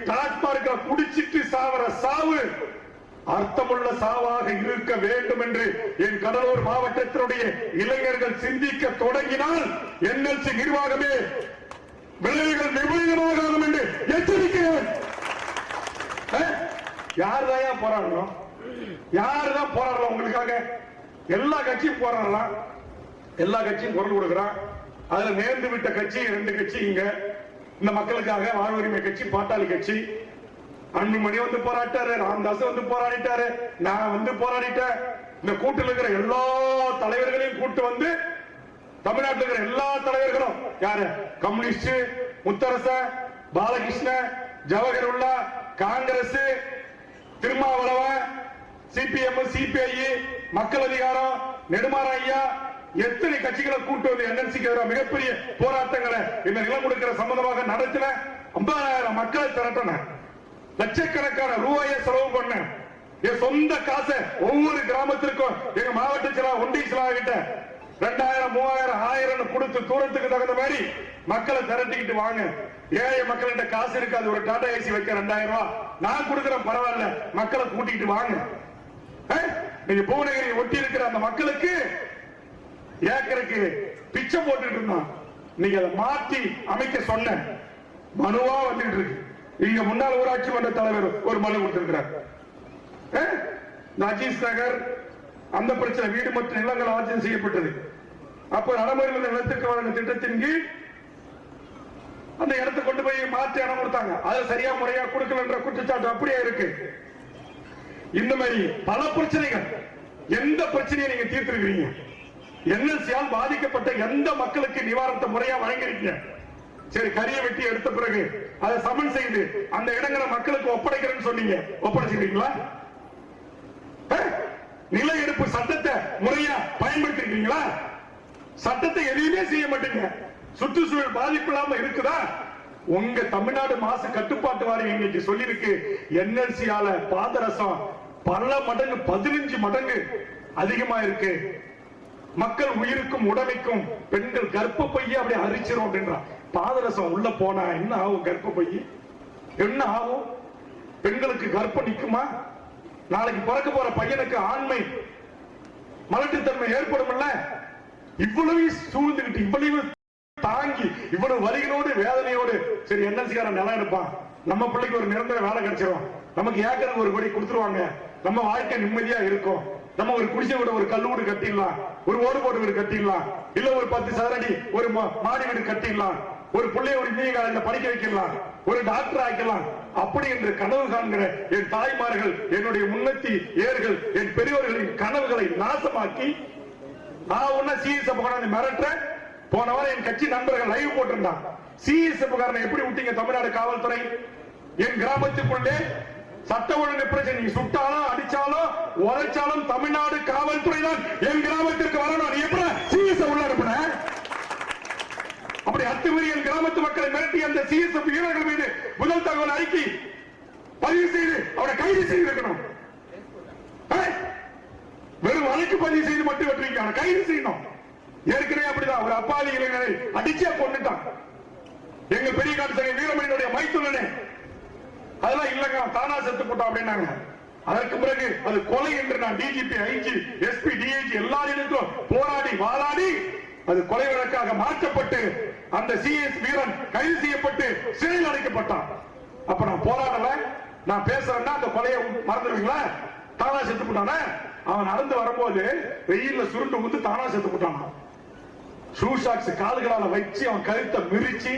டாஸ்மார்க்க குடிச்சிட்டு சாவர சாவு அர்த்தமுள்ள சாவாக இருக்க வேண்டும் என்று என் கடலூர் மாவட்டத்தினுடைய இளைஞர்கள் சிந்திக்க தொடங்கினால் NLC நிர்வாகமே விளைவுகள் விபரீதமாகும் என்று எச்சரிக்கிறேன். யாருதான் போராடணும்? யாருதான் போராடலாம் உங்களுக்காக? எல்லா கட்சியும் போராடலாம், எல்லா கட்சியும் குரல் கொடுக்கிறான். அதுல நேர்ந்து விட்ட கட்சி 2 கட்சி இங்க இந்த மக்களுக்காக வாழ்வுரிமை கட்சி, பாட்டாளி கட்சி. அன்புமணி வந்து போராட்டாரு, ராமதாஸ் வந்து போராடிட்டாரு, நான் வந்து போராடிட்டேன். இந்த கூட்டில் இருக்கிற எல்லா தலைவர்களையும் கூட்டு வந்து தமிழ்நாட்டில் இருக்கிற எல்லா தலைவர்களும் யாரு? Communist, Mutharasan, Balakrishnan, Jawahirullah, Congress, Thirumavalavan, CPM, CPI, மக்கள் அதிகாரம், நெடுமாற ஐயா, எத்தனை கட்சிகளை கூட்டு வந்து NLCக்கு எதிராக மிகப்பெரிய போராட்டங்களை இந்த நிலம் கொடுக்கிற சம்பந்தமாக நடத்தின 50,000 மக்களை திரட்டின, லட்சக்கணக்கான ரூபாயை செலவு பண்ண, என் சொந்த காசை ஒவ்வொரு கிராமத்திற்கும் எங்க மாவட்ட செயலாளர் ஒன்றிய செயலாளர் கிட்ட 2000, 3000, 1000 கொடுத்து தூரத்துக்கு தகுந்த மாதிரி மக்களை திரட்டிக்கிட்டு வாங்க. ஏழை மக்கள்கிட்ட காசு இருக்காது, ஒரு டாடா ஏசி வைக்க 2000 ரூபாய் நான் கொடுக்கிறேன், பரவாயில்ல, மக்களை கூட்டிட்டு வாங்க. நீங்க பூவனகிரி ஒட்டி இருக்கிற அந்த மக்களுக்கு ஏக்கருக்கு பிச்சை போட்டுட்டு இருந்தான். நீங்க அதை மாற்றி அமைக்க சொன்ன மனுவா வந்துட்டு இருக்கு. இங்க முன்னாள் ஊராட்சி மன்ற தலைவர் ஒரு மனு கொடுத்திருக்கிறார். அஜீஸ் நகர் அந்த பிரச்சனை, வீடு மற்றும் நிலங்கள் ஆட்சி செய்யப்பட்டது. அப்ப நடைமுறையில் நிலத்திற்கு வழங்க திட்டத்தின் கீழ் அந்த இடத்தை கொண்டு போய் மாற்றி இடம் கொடுத்தாங்க. அது சரியா முறையா கொடுக்கல என்ற குற்றச்சாட்டு அப்படியே இருக்கு. இந்த மாதிரி பல பிரச்சனைகள், எந்த பிரச்சனையை நீங்க தீர்த்திருக்கிறீங்க? NLCயால் பாதிக்கப்பட்ட எந்த மக்களுக்கு நிவாரணத்தை முறையா வழங்கிருக்கீங்க? சரி, கரியை வெட்டி எடுத்த பிறகு அதை சமன் செய்து அந்த இடங்களை மக்களுக்கு ஒப்படைக்கிறேன்னு சொன்னீங்க, ஒப்படைச்சிருக்கீங்களா? நில எடுப்பு சட்டத்தை முறையா பயன்படுத்திருக்கீங்களா? சட்டத்தை எதையுமே செய்ய மாட்டீங்க. சுற்றுச்சூழல் பாதிப்பு இல்லாம இருக்குதா? உங்க தமிழ்நாடு மாசு கட்டுப்பாட்டு வாரியம் இன்னைக்கு சொல்லிருக்கு, NLCயால பாதரசம் பல மடங்கு 15 மடங்கு அதிகமா இருக்கு. மக்கள் உயிருக்கும் உடமைக்கும் பெண்கள் கர்ப்பப்பையே அப்படியே அரிச்சிரும் அப்படின்றான். பாதரசம் உள்ள போனா என்ன ஆகும்? கர்ப்பப்பை என்ன ஆகும்? பெண்களுக்கு கர்ப்பம் நிக்குமா? நாளைக்கு பிறக்க போற பையனுக்கு ஆண்மை மலட்டுத்தன்மை ஏற்படும் இல்ல? இவ்வளவு சூழ்ந்துகிட்டு இவ்வளவு தாங்கி இவ்வளவு வலிகளோடு வேதனையோடு சரி என்எல்சிக்காரன் நிலம் எடுப்பான், நம்ம பிள்ளைக்கு ஒரு நிரந்தர வேலை கிடைச்சிடும், நமக்கு ஏக்கருக்கு ஒரு கோடி கொடுத்துருவாங்க, நம்ம வாழ்க்கை நிம்மதியா இருக்கும், நம்ம ஒரு குடிசை வீடு ஒரு கல்லு வீடு கட்டிடலாம், ஒரு ஓடு போடு வீடு கட்டிடலாம், இல்ல ஒரு 10 சதுரடி ஒரு மாடி வீடு கட்டிடலாம், ஒரு பிள்ளைய ஒரு இந்திய காலேஜில் படிக்க வைக்கலாம், ஒரு டாக்டர் ஆக்கலாம், அப்படி என்று கனவு காண்கிற என் தாய்மார்கள், என்னுடைய முன்னத்தி ஏர்கள், என் பெரியவர்களின் கனவுகளை நாசமாக்கி நான் ஒன்ன சிஎஸ்எஃப் மிரட்ட போன வாரம் என் கட்சி நண்பர்கள் லைவ் போட்டிருந்தான். சிஎஸ்எஃப் காரனை எப்படி விட்டீங்க தமிழ்நாடு காவல்துறை? என் கிராமத்துக்குள்ளே சட்ட ஒழுங்கு பிரச்சனை, நீ சுட்டாலும் அடிச்சாலும் உரைச்சாலும் தமிழ்நாடு காவல்துறை தான் என் கிராமத்திற்கு வரணும். நீ எப்படி சிஎஸ்எஃப் உள்ள அனுப்புன? அப்படி அத்துமீறி என் கிராமத்து மக்களை மிரட்டி அந்த சிஎஸ்எஃப் வீரர்கள் மீது முதல் தகவல் அறிக்கை பதிவு செய்து அவரை கைது செய்திருக்கணும். வெறும் வழக்கு பதிவு செய்து மட்டும் வெற்றிருக்க அவனை கைது செய்யணும். ஏற்கனவே அப்படிதான் ஒரு அப்பாவி இளைஞரை அடிச்சே கொண்டுட்டான். எங்க பெரிய காட்டு சங்க வீரமணியுடைய மைத்துனனே அதெல்லாம் இல்லங்க தானா செத்து போட்டோம் அப்படின்னாங்க. அதற்கு பிறகு அது கொலை என்று நான் டிஜிபி, ஐஜி, எஸ்பி, டிஐஜி எல்லாரிடத்திலும் போராடி வாதாடி அது கொலை வழக்காக மாற்றப்பட்டு அந்த சிஎஸ் வீரன் கைது செய்யப்பட்டு சிறையில் அடைக்கப்பட்டான். அப்ப நான் போராடல, நான் பேசுறேன்னா அந்த கொலையை மறந்துடுவீங்களா? தானா செத்து போட்டான அவன் நடந்து வரும்போது வெயில்ல சுருண்டு வந்து தானா செத்து போட்டான். ஷூ ஷாக்ஸ் கால்களால வச்சு அவன் கழுத்தை மிரிச்சு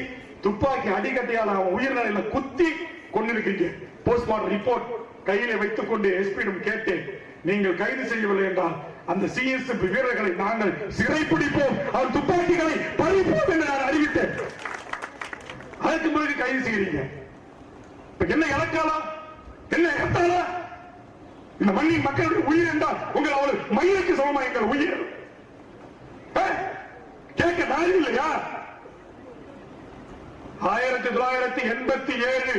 துப்பாக்கி அடிக்கட்டையால் அவன் உயிர்நிலையில குத்தி கொண்டிருக்கீங்க. போஸ்ட்மார்டம் ரிப்போர்ட் கையில வைத்துக் கொண்டு எஸ்பியிடம் கேட்டேன், நீங்கள் கைது செய்யவில்லை என்றால் அந்த சிஎஸ்எஃப் வீரர்களை நாங்கள் சிறைப்பிடிப்போம், அவன் துப்பாக்கிகளை பறிப்போம் என்று நான் அறிவித்தேன். அதற்கு பிறகு கைது செய்கிறீங்க. என்ன இலக்காலா? என்ன இலக்காலா? இந்த மண்ணின் மக்களுடைய உயிர் என்றால் உங்கள் அவள் மயிலுக்கு சமமா எங்கள் உயிர் கேட்க நாள் இல்லையா? 1987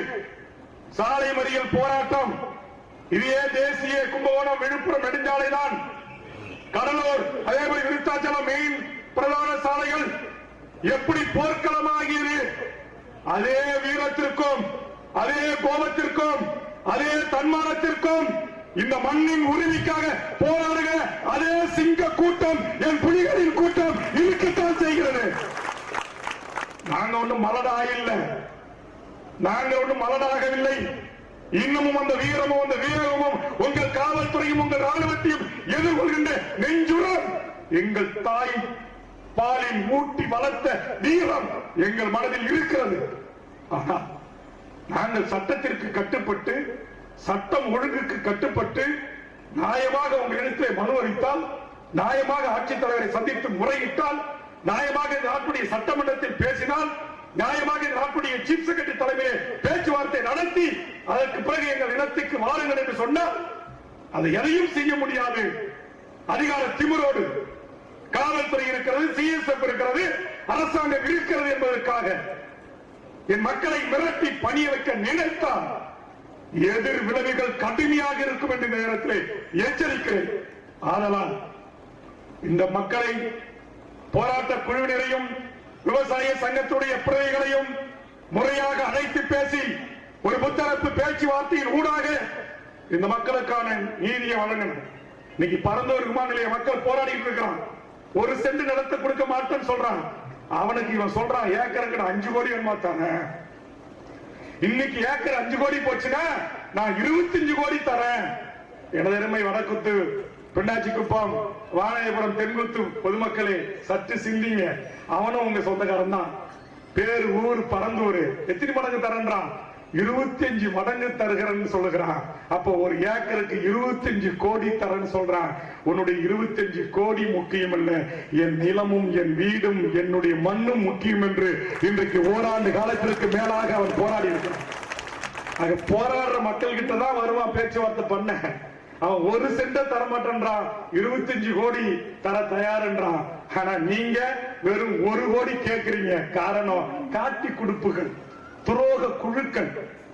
சாலை மறியல் போராட்டம், இதே தேசிய கும்பகோணம் விழுப்புரம் நெடுஞ்சாலை தான், கடலூர் அதே மாதிரி விருத்தாச்சலம் மெயின் பிரதான சாலைகள் எப்படி போர்க்களமாகியது. அதே வீரத்திற்கும் அதே கோபத்திற்கும் அதே தன்மானத்திற்கும் இந்த மண்ணின் உரிமைக்காக போராடுகிற அதே சிங்க கூட்டம், என் புலிகளின் கூட்டம் இருக்கத்தான் செய்கிறது. நாங்க ஒன்றும் மலடாக இல்லை, நாங்க ஒன்றும் மலடாகவில்லை. இன்னமும் அந்த வீரமும் அந்த வீரமும் உங்கள் காவல்துறையும் உங்கள் ராணுவத்தையும் எதிர்கொள்கின்ற நெஞ்சுரம் எங்கள் தாய் பாலில் ஊட்டி வளர்த்த வீரம் எங்கள் மனதில் இருக்கிறது. ஆனால் நாங்கள் சட்டத்திற்கு கட்டுப்பட்டு சட்டம் ஒழுங்குக்கு கட்டுப்பட்டு நியாயமாக உங்களிடத்தில் மனு அளித்தால், நியாயமாக ஆட்சித்தலைவரை சந்தித்து முறையிட்டால், நியாயமாக இந்த நாட்டுடைய சட்டமன்றத்தில் பேசினால், நியாயமாக இந்த நாட்டுடைய சீஃப் செக்ரட்டரி தலைமையில் பேச்சுவார்த்தை நடத்தி அதற்கு பிறகு எங்கள் இனத்துக்கு வாருங்கள் என்று சொன்னால் அதை எதையும் செய்ய முடியாது. அதிகார திமிரோடு காவல்துறை இருக்கிறது, சிஎஸ்எஃப் இருக்கிறது, அரசாங்கம் இருக்கிறது என்பதற்காக என் மக்களை மிரட்டி பணிய வைக்க நினைத்தால் எதிர் விளைவுகள் கடுமையாக இருக்கும் என்ற நேரத்தில் எச்சரிக்கிறேன். ஆதலால் இந்த மக்களை போராட்ட குழுவினரையும் விவசாய சங்கத்துடைய பிரதிகளையும் முறையாக அழைத்து பேசி ஒரு முத்தரப்பு பேச்சுவார்த்தையின் ஊடாக இந்த மக்களுக்கான நீதியை வழங்கணும். இன்னைக்கு பரந்தூர் விமான நிலைய மக்கள் போராடிட்டு இருக்கிறான். ஒரு சென்ட் நிலத்தை கொடுக்க மாட்டேன்னு சொல்றான். அவனுக்கு இவன் சொல்றான் ஏக்கருக்கு 5 கோடி வேணுமாத்தான. இன்னைக்கு ஏக்கர் 5 கோடி போச்சுன்னா நான் 25 கோடி தரேன். எனதருமை வடக்குத்து, பெண்ணாச்சி குப்பம், வாழையபுரம், தென்குத்து பொதுமக்களே சற்று சிந்திங்க. அவனும் உங்க சொந்தக்காரன் தான். பேர் ஊர் பரந்தூர். எத்தனை மடங்கு தரன்றான்? 25 மடங்கு தருகிறன்னு சொல்லுகிறான். அப்போ ஒரு ஏக்கருக்கு 25 கோடி தரன்னு சொல்றான். உன்னுடைய 25 கோடி முக்கியம் அல்ல, என் நிலமும் என் வீடும் என்னுடைய மண்ணும் முக்கியம் என்று இன்றைக்கு ஓராண்டு காலத்திற்கு மேலாக அவன் போராடி இருக்கிறான். போராடுற மக்கள் கிட்ட தான் வருவான் பேச்சுவார்த்தை பண்ண. அவன் ஒரு சென்ட தரமாட்டான், 25 கோடி தர தயார்ன்றான். ஆனா நீங்க வெறும் 1 கோடி கேட்கிறீங்க. காரணம் காட்டி கொடுப்புகள், துரோக குழுக்கள்.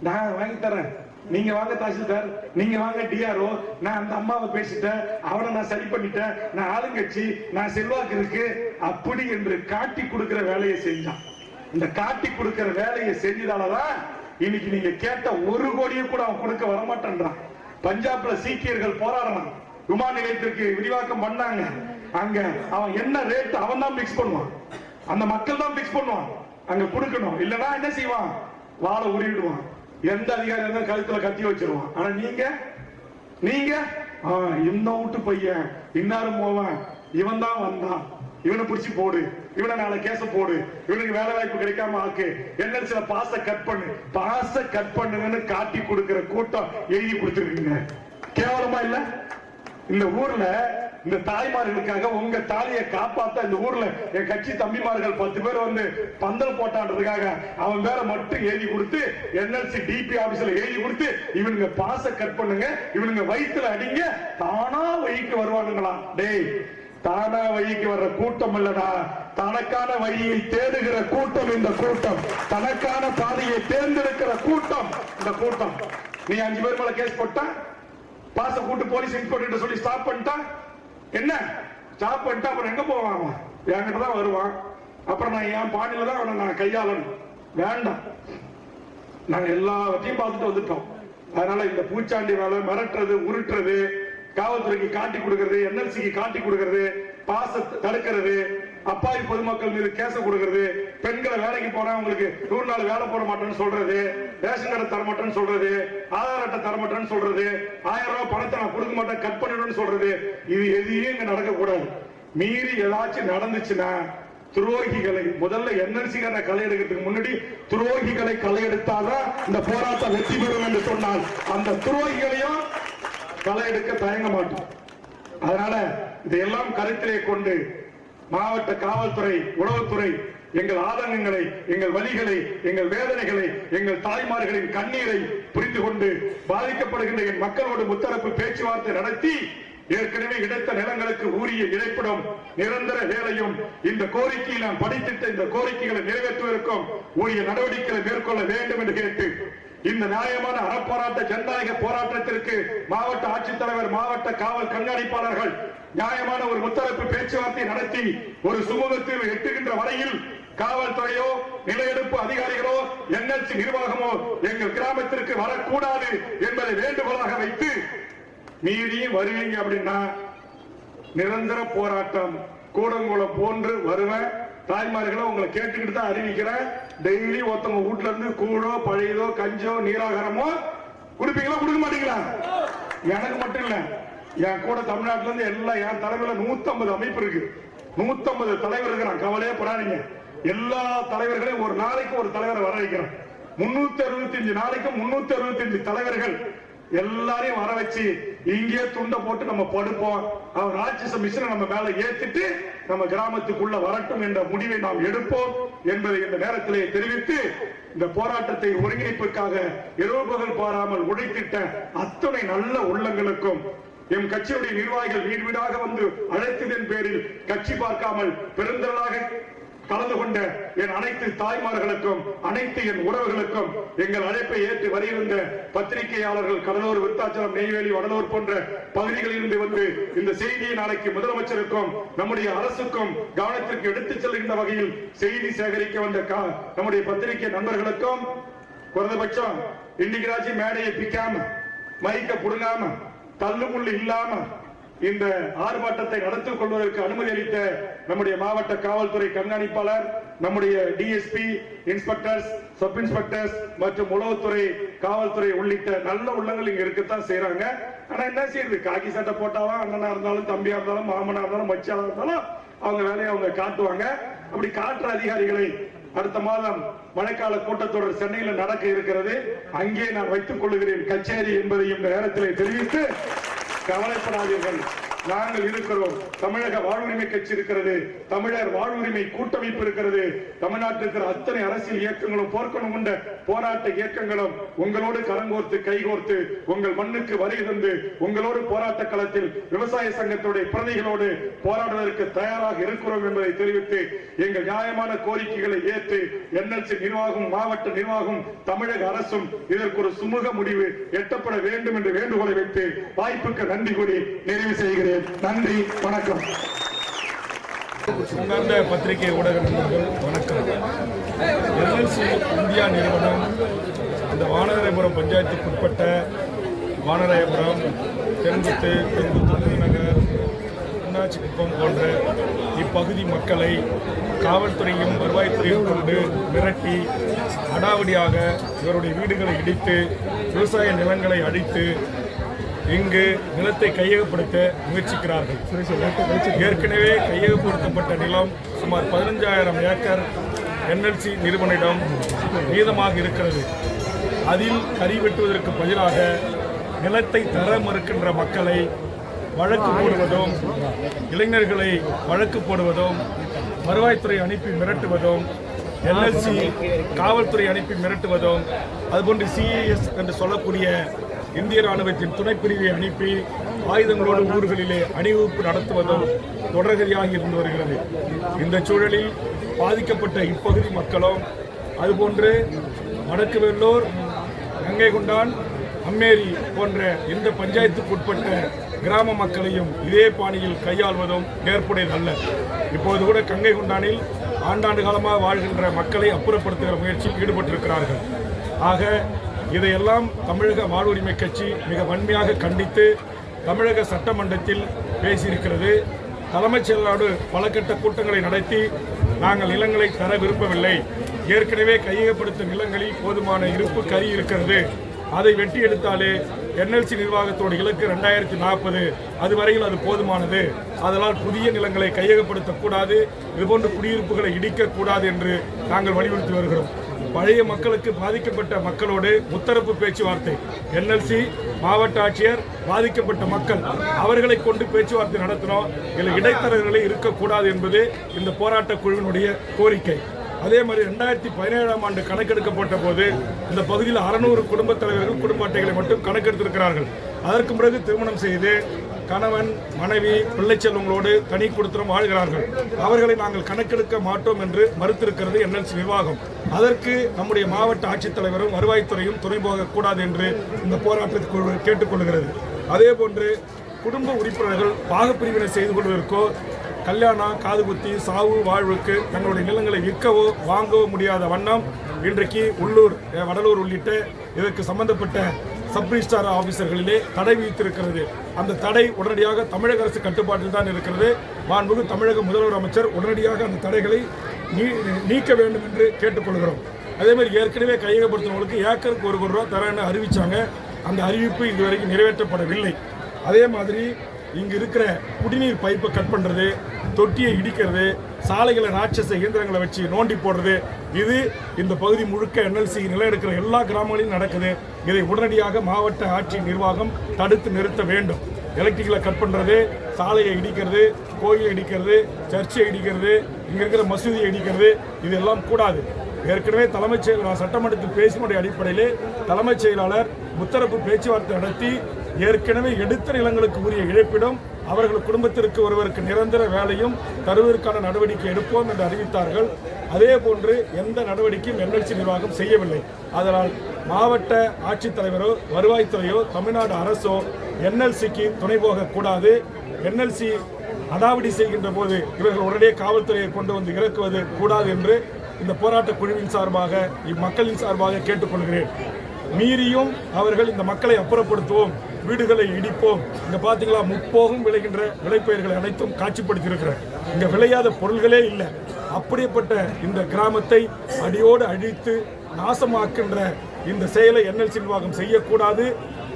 நான் வாங்கி தரேன், நீங்க வாங்க தாசில்தார், நீங்க வாங்க டிஆர்ஓ, நான் அந்த அம்மாவை பேசிட்டேன், அவனை நான் சரி பண்ணிட்டேன், நான் ஆளுங்கட்சி, நான் செல்வாக்கு இருக்கு, அப்படி என்று காட்டி கொடுக்கிற வேலையை செஞ்சான். இந்த காட்டி கொடுக்கிற வேலையை செஞ்சதாலதான் இன்னைக்கு நீங்க கேட்ட 1 கோடியை கூட அவன் கொடுக்க வரமாட்டேன்றான். பஞ்சாப்ல சீக்கியர்கள் போராடணும், விமான நிலையத்திற்கு விரிவாக்கம் பண்ணாங்க. அங்க அவன் என்ன ரேட் அவன் தான் பிக்ஸ் பண்ணுவான், அந்த மக்கள் தான் பிக்ஸ் பண்ணுவான். அங்க கொடுக்கணும், இல்லன்னா என்ன செய்வான், வாழை உருவிடுவான். எந்த அதிகாரி இருந்தாலும் கழுத்துல கத்தி வச்சிருவான். ஆனா நீங்க இந்த வீட்டு பையன் இன்னாரும் போவான், இவன் தான் வந்தான், இவனை பிடிச்சி போடு, இவனை நாளை கேச போடு, இவனுக்கு வேலை வாய்ப்பு கிடைக்காம ஆக்கு, என்ன சில பாச கட் பண்ணுங்கன்னு காட்டி கொடுக்கிற கூட்டம் எழுதி கொடுத்துருக்கீங்க. கேவலமா இல்ல? இந்த ஊர்ல இந்த தாய்மார்களுக்காக உங்க தாலியை காப்பாத்த இந்த ஊர்ல என் கட்சி தம்பிமார்கள் 10 பேர் வந்து பந்தல் போட்டான்றதுக்காக அவன் வேற மட்டும் எழுதி கொடுத்து NLC DP ஆபீஸ்ல எழுதி கொடுத்து இவனுங்க பாச கட் பண்ணுங்க, இவனுங்க வயிற்றுல அடிங்க, தானா வழிக்கு வருவானுங்களா? டேய், தானா வழிக்கு வர்ற கூட்டம் இல்லடா, தனக்கான வழியை தேடுகிற கூட்டம் இந்த கூட்டம், தனக்கான பாதையை தேர்ந்தெடுக்கிற கூட்டம் இந்த கூட்டம். நீ 5 பேர் மேல கேஸ் போட்டா, பாச கூட்டு போலீஸ் இன்ஸ்பெக்டர் சொல்லி ஸ்டாப் பண்ணிட்டா, என்ன ஸ்டாப் பண்ணிட்டா அப்புறம் எங்க போவான்? என்கிட்ட தான் வருவான். அப்புறம் நான் என் பாணியில தான் அவனை நான் கையாளணும். வேண்டாம், நாங்க எல்லாத்தையும் பார்த்துட்டு வந்துட்டோம். அதனால இந்த பூச்சாண்டி வேலை, மிரட்டுறது, உருட்டுறது, காவல்துறைக்கு காட்டி கொடுக்கிறது, NLCக்கு காட்டி கொடுக்கிறது, பாச தடுக்கிறது, அப்பாவி பொதுமக்கள் மீது கேச கொடுக்கிறது, பெண்களை வேலைக்கு போனா உங்களுக்கு 100 நாள் வேலை போட மாட்டேன்னு சொல்றது, ரேஷன் கார்டு தர மாட்டேன்னு சொல்றது, ஆதார் அட்டை தர மாட்டேன்னு சொல்றது, 1000 ரூபாய் பணத்தை நான் கொடுக்க மாட்டேன் கட் பண்ணிடுன்னு சொல்றது, இது எதையும் இங்க நடக்கக்கூடாது. மீறி ஏதாச்சும் நடந்துச்சுன்னா துரோகிகளை முதல்ல NLC களை எடுக்கிறதுக்கு முன்னாடி துரோகிகளை களை எடுத்தாதான் இந்த போராட்டம் வெற்றி பெறும் என்று சொன்னால் அந்த துரோகிகளையும் களை எடுக்க தயங்க மாட்டோம். அதனால இதையெல்லாம் கருத்திலே கொண்டு மாவட்ட காவல்துறை, உளவுத்துறை எங்கள் ஆதங்கங்களை, எங்கள் வலிகளை, எங்கள் வேதனைகளை, எங்கள் தாய்மார்களின் கண்ணீரை புரிந்து கொண்டு பாதிக்கப்படுகின்ற என் மக்களோடு முத்தரப்பு பேச்சுவார்த்தை நடத்தி ஏற்கனவே கிடைத்த நிலங்களுக்கு உரிய இழப்பிடம், நிரந்தர வேலையும் இந்த கோரிக்கையை நான் படித்திட்ட இந்த கோரிக்கைகளை நிறைவேற்றுவதற்கும் உரிய நடவடிக்கைகளை மேற்கொள்ள வேண்டும் என்று கேட்டு இந்த நியாயமான அறப்போராட்ட ஜனநாயக போராட்டத்திற்கு மாவட்ட ஆட்சித்தலைவர், மாவட்ட காவல் கண்காணிப்பாளர்கள் நியாயமான ஒரு முத்தரப்பு பேச்சுவார்த்தை நடத்தி ஒரு சுமூகத்தில் எட்டுகின்ற வரையில் காவல்துறையோ, நிலையெடுப்பு அதிகாரிகளோ, NLC நிர்வாகமோ எங்கள் கிராமத்திற்கு வரக்கூடாது என்பதை வேண்டுகோளாக வைத்து, மீறியும் வருவீங்க அப்படின்னா நிரந்தர போராட்டம் கூடங்குளம் போன்று வருவேன். தாய்மார்களை உங்களை கேட்டுக்கிட்டு தான் அறிவிக்கிறேன். டெய்லி ஒருத்தவங்க வீட்டுல இருந்து கூழோ, பழையதோ, கஞ்சோ, நீராகாரமோ குடிப்பீங்களா, கொடுக்க மாட்டீங்களா? எனக்கு மட்டும் இல்ல, என் கூட தமிழ்நாட்டில இருந்து எல்லாம் என் தலைமையில 150 அமைப்பு இருக்கு, 150 தலைவர் இருக்கிறான். கவலையே படாதீங்க. எல்லா தலைவர்களையும் ஒரு நாளைக்கு ஒரு தலைவரை வர வைக்கிறேன். 365 நாளைக்கு 365 தலைவர்கள் எல்லாரையும் வர வச்சு இங்கே துண்ட போட்டு நம்ம படுப்போம். அவர் ராட்சச மிஷனை நம்ம மேல ஏத்திட்டு நம்ம கிராமத்துக்குள்ள வரட்டும் என்ற முடிவை நாம் எடுப்போம் என்பதை இந்த நேரத்திலே தெரிவித்து, இந்த போராட்டத்தை ஒருங்கிணைப்புக்காக இரவு பகல் பாராமல் உழைத்திட்ட அத்தனை நல்ல உள்ளங்களுக்கும், எம் கட்சியுடைய நிர்வாகிகள் வீடு வீடாக வந்து அழைத்ததன் பேரில் கட்சி பார்க்காமல் பெருந்திரளாக கலந்து கொண்ட என் அனைத்து தாய்மார்களுக்கும், அனைத்து என் உறவுகளுக்கும், எங்கள் அழைப்பை ஏற்று வருகின்ற பத்திரிகையாளர்கள், கடலூர், விருத்தாச்சலம், நெய்வேலி, வடலூர் போன்ற பகுதிகளில் இருந்து வந்து இந்த செய்தியை நாளைக்கு முதலமைச்சருக்கும் நம்முடைய அரசுக்கும் கவனத்திற்கு எடுத்துச் செல்கின்ற வகையில் செய்தி சேகரிக்க வந்த நம்முடைய பத்திரிகை நண்பர்களுக்கும், குறைந்தபட்சம் இன்னைக்கு மேடையை பிக்காம, மைக்க புடுங்காம, தள்ளுமுள்ளு இல்லாம இந்த ஆர்ப்பாட்டத்தை நடத்திக் கொள்வதற்கு அனுமதி அளித்த நம்முடைய மாவட்ட காவல்துறை கண்காணிப்பாளர், நம்முடைய DSP, இன்ஸ்பெக்டர்ஸ், சப் இன்ஸ்பெக்டர்ஸ் மற்றும் உளவுத்துறை, காவல்துறை உள்ளிட்ட நல்ல உள்ளங்கள் இங்க இருக்கத்தான் செய்யறாங்க. ஆனா என்ன செய்யுது, காக்கி சட்டை போட்டாவா அண்ணனா இருந்தாலும், தம்பியா இருந்தாலும், மாமனா இருந்தாலும், மச்சியா இருந்தாலும் அவங்க வேலையை அவங்க காட்டுவாங்க. அப்படி காட்டுற அதிகாரிகளை அடுத்த மாதம் மழைக்கால கூட்டத்தொடர் சென்னையில் நடக்க இருக்கிறது, அங்கே நான் வைத்துக் கொள்ளுகிறேன் கச்சேரி என்பதையும் இந்த நேரத்தில் தெரிவித்து, கவலைப்படாதீர்கள், நாங்கள் இருக்கிறோம். தமிழக வாழ்வுரிமை கட்சி இருக்கிறது, தமிழர் வாழ்வுரிமை கூட்டமைப்பு இருக்கிறது. தமிழ்நாட்டில் இருக்கிற அத்தனை அரசியல் இயக்கங்களும், போர்க்குணம் கொண்ட போராட்ட இயக்கங்களும் உங்களோடு கரங்கோர்த்து கைகோர்த்து உங்கள் மண்ணுக்கு வருகை தந்து உங்களோடு போராட்ட களத்தில் விவசாய சங்கத்துடைய பிரதிகளோடு போராடுவதற்கு தயாராக இருக்கிறோம் என்பதை தெரிவித்து, எங்கள் நியாயமான கோரிக்கைகளை ஏற்று NLC நிர்வாகம், மாவட்ட நிர்வாகம், தமிழக அரசும் இதற்கு ஒரு சுமூக முடிவு எட்டப்பட வேண்டும் என்று வேண்டுகோளை வைத்து வாய்ப்புக்கு நன்றி கூறி நிறைவு செய்கிறேன். நன்றி, வணக்கம். அன்பார்ந்த பத்திரிகை ஊடக நண்பர்கள் வணக்கம். என்எல்சி இந்தியா நிறுவனம் இந்த வானராயபுரம் பஞ்சாயத்துக்குட்பட்ட வானராயபுரம், தென்குத்து, நகர், அண்ணாச்சிக்குப்பம் போன்ற இப்பகுதி மக்களை காவல்துறையும் வருவாய்த்துறையும் கொண்டு மிரட்டி அடாவடியாக இவருடைய வீடுகளை இடித்து விவசாய நிலங்களை அழித்து இங்கு நிலத்தை கையகப்படுத்த முயற்சிக்கிறார்கள். ஏற்கனவே கையகப்படுத்தப்பட்ட நிலம் சுமார் 15,000 ஏக்கர் என்எல்சி நிறுவனிடம் மீதமாக இருக்கிறது. அதில் கறி வெட்டுவதற்கு பதிலாக நிலத்தை தர மறுக்கின்ற மக்களை வழக்கு போடுவதும், இளைஞர்களை வழக்கு போடுவதும், வருவாய்த்துறை அனுப்பி மிரட்டுவதும், என்எல்சி காவல்துறை அனுப்பி மிரட்டுவதும், அதுபோன்று சிஏஎஸ் என்று சொல்லக்கூடிய இந்திய ராணுவத்தின் துணைப்பிரிவை அனுப்பி ஆயுதங்களோடு ஊர்களிலே அணிவகுப்பு நடத்துவதும் தொடர்கதியாக இருந்து வருகிறது. இந்த சூழலில் பாதிக்கப்பட்ட இப்பகுதி மக்களும், அதுபோன்று வடக்கு வெள்ளூர், கங்கை கொண்டான், அம்மேரி போன்ற இந்த பஞ்சாயத்துக்குட்பட்ட கிராம மக்களையும் இதே பாணியில் கையாள்வதும் ஏற்புடையதல்ல. இப்போது கூட கங்கை கொண்டானில் ஆண்டாண்டு காலமாக வாழ்கின்ற மக்களை அப்புறப்படுத்துகிற முயற்சியில் ஈடுபட்டிருக்கிறார்கள். ஆக இதையெல்லாம் தமிழக வாழ்வுரிமை கட்சி மிக வன்மையாக கண்டித்து தமிழக சட்டமன்றத்தில் பேசியிருக்கிறது. தலைமைச் செயலாளரோடு பல கட்ட கூட்டங்களை நடத்தி நாங்கள் நிலங்களை தர விரும்பவில்லை, ஏற்கனவே கையகப்படுத்தும் நிலங்களில் போதுமான இருப்பு கறி இருக்கிறது, அதை வெட்டி எடுத்தாலே என்எல்சி நிர்வாகத்தோட இலக்கு 2040, அதுவரையில் அது போதுமானது, அதனால் புதிய நிலங்களை கையகப்படுத்தக்கூடாது, இதுபோன்று குடியிருப்புகளை இடிக்கக்கூடாது என்று நாங்கள் வலியுறுத்தி வருகிறோம். பழைய மக்களுக்கு பாதிக்கப்பட்ட மக்களோடு முத்தரப்பு பேச்சுவார்த்தை, என்எல்சி மாவட்ட ஆட்சியர், பாதிக்கப்பட்ட மக்கள் அவர்களை கொண்டு பேச்சுவார்த்தை நடத்தினோம். இதில் இடைத்தரகர்களே இருக்கக்கூடாது என்பது இந்த போராட்ட குழுவினுடைய கோரிக்கை. அதே மாதிரி 2017ஆம் ஆண்டு கணக்கெடுக்கப்பட்ட போது இந்த பகுதியில் 600 குடும்பத் தலைவர்கள் குடும்ப அட்டைகளை மட்டும் கணக்கெடுத்திருக்கிறார்கள். அதற்கு பிறகு திருமணம் செய்து கணவன், மனைவி, பிள்ளை செல்வங்களோடு தனி குடித்தனம் வாழ்கிறார்கள். அவர்களை நாங்கள் கணக்கெடுக்க மாட்டோம் என்று மறுத்திருக்கிறது என்எல்சி நிர்வாகம். அதற்கு நம்முடைய மாவட்ட ஆட்சித்தலைவரும் வருவாய்த்துறையும் துணை போகக்கூடாது என்று இந்த போராட்டத்தை கேட்டுக்கொள்கிறது. அதே போன்று குடும்ப உறுப்பினர்கள் பாகப்பிரிவினை செய்து கொள்வதற்கோ, கல்யாணம், காதுகுத்தி, சாவு, வாழ்வுக்கு தங்களுடைய நிலங்களை விற்கவோ வாங்கவோ முடியாத வண்ணம் இன்றைக்கு உள்ளூர், வடலூர் உள்ளிட்ட இதற்கு சம்பந்தப்பட்ட சப் ரிஜிஸ்ட்ரார் ஆபீசர்களிலே தடை விதித்திருக்கிறது. அந்த தடை உடனடியாக தமிழக அரசு கட்டுப்பாட்டில் தான் இருக்கிறது. மாண்புமிகு தமிழக முதல்வர் அமைச்சர் உடனடியாக அந்த தடைகளை நீக்க வேண்டும் என்று கேட்டுக்கொள்கிறோம். அதேமாதிரி ஏற்கனவே கையகப்படுத்தினவர்களுக்கு ஏக்கருக்கு 1 கோடி ரூபா தரேன்னு அறிவித்தாங்க. அந்த அறிவிப்பு இதுவரைக்கும் நிறைவேற்றப்படவில்லை. அதே மாதிரி இங்கு இருக்கிற குடிநீர் பைப்பை கட் பண்ணுறது, தொட்டியை இடிக்கிறது, சாலைகளை ராட்சச இயந்திரங்களை வச்சு நோண்டி போடுறது, இது இந்த பகுதி முழுக்க என்எல்சி நிலம் எடுக்கிற எல்லா கிராமங்களிலும் நடக்குது. இதை உடனடியாக மாவட்ட ஆட்சி நிர்வாகம் தடுத்து நிறுத்த வேண்டும். எலக்ட்ரிக்கலை கட் பண்ணுறது, சாலையை இடிக்கிறது, கோயிலை இடிக்கிறது, சர்ச்சை இடிக்கிறது, இங்கே இருக்கிற மசூதியை இடிக்கிறது, இதெல்லாம் கூடாது. ஏற்கனவே தலைமைச் செயலாளர் சட்டமன்றத்தில் பேசினுடைய அடிப்படையிலே தலைமைச் செயலாளர் முத்தரப்பு பேச்சுவார்த்தை நடத்தி ஏற்கனவே எடுத்த நிலங்களுக்கு உரிய இழப்பீடும், அவர்கள் குடும்பத்திற்கு ஒருவருக்கு நிரந்தர வேலையும் தருவதற்கான நடவடிக்கை எடுப்போம் என்று அறிவித்தார்கள். அதே போன்று எந்த நடவடிக்கையும் என்எல்சி நிர்வாகம் செய்யவில்லை. அதனால் மாவட்ட ஆட்சித்தலைவரோ, வருவாய்த்துறையோ, தமிழ்நாடு அரசோ என்எல்சிக்கு துணை போகக்கூடாது. என்எல்சி அடாவடி செய்கின்ற போது இவர்கள் உடனே காவல்துறையை கொண்டு வந்து இறக்குவது கூடாது என்று இந்த போராட்ட குழுவின் சார்பாக, இம்மக்களின் சார்பாக கேட்டுக்கொள்கிறேன். மீறியும் அவர்கள் இந்த மக்களை அப்புறப்படுத்துவோம், வீடுகளை இடிப்போம், இங்க பாத்தீங்களா முப்போகம் விளைகின்ற விளைப்பயிர்களை அனைத்தும் காட்சிப்படுத்தியிருக்கிறார். இங்க விளையாத பொருள்களே இல்லை. அப்படிப்பட்ட இந்த கிராமத்தை அடியோடு அழித்து நாசமாக்கின்ற இந்த செயலை என்எல்சி நிர்வாகம் செய்யக்கூடாது.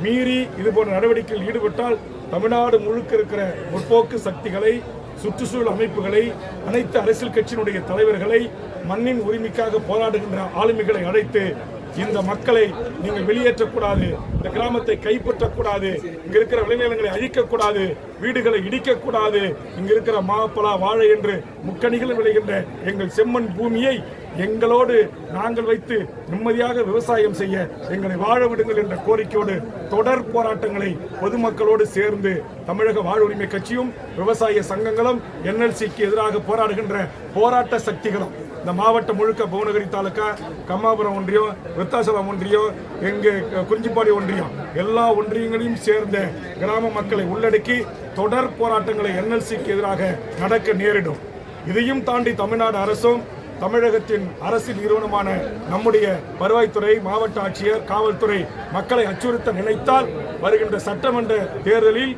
மீறி இது போன்ற நடவடிக்கையில் ஈடுபட்டால் தமிழ்நாடு முழுக்க இருக்கிற முற்போக்கு சக்திகளை, சுற்றுச்சூழல் அமைப்புகளை, அனைத்து அரசியல் கட்சியினுடைய தலைவர்களை, மண்ணின் உரிமைக்காக போராடுகின்ற ஆளுமைகளை அழைத்து இந்த மக்களை நீங்கள் வெளியேற்றக்கூடாது, இந்த கிராமத்தை கைப்பற்றக்கூடாது, இங்க இருக்கிற விளைநிலங்களை அழிக்கக்கூடாது, வீடுகளை இடிக்கக்கூடாது, இங்க இருக்கிற மாப்பழா, வாழை என்று முக்கணிகள் விளைகின்ற எங்கள் செம்மண் பூமியை எங்களோடு நாங்கள் வைத்து நிம்மதியாக விவசாயம் செய்ய எங்களை வாழ விடுங்கள் என்ற கோரிக்கையோடு தொடர் போராட்டங்களை பொதுமக்களோடு சேர்ந்து தமிழக வாழ்வுரிமை கட்சியும் விவசாய சங்கங்களும் என்எல்சிக்கு எதிராக போராடுகின்ற போராட்ட சக்திகளும் இந்த மாவட்டம் முழுக்க புவனகிரி தாலுக்கா, கம்மாபுரம் ஒன்றியம், விருத்தாசலம் ஒன்றியம், எங்க குறிஞ்சிப்பாடி ஒன்றியம், எல்லா ஒன்றியங்களையும் சேர்ந்த கிராம மக்களை உள்ளடக்கி தொடர் போராட்டங்களை என்எல்சிக்கு எதிராக நடக்க நேரிடும். இதையும் தாண்டி தமிழ்நாடு அரசும் தமிழகத்தின் அரசு நிறுவனமான நம்முடைய வருவாய்த்துறை, மாவட்ட ஆட்சியர், காவல்துறை மக்களை அச்சுறுத்த நினைத்தால் வருகின்ற சட்டமன்ற தேர்தலில்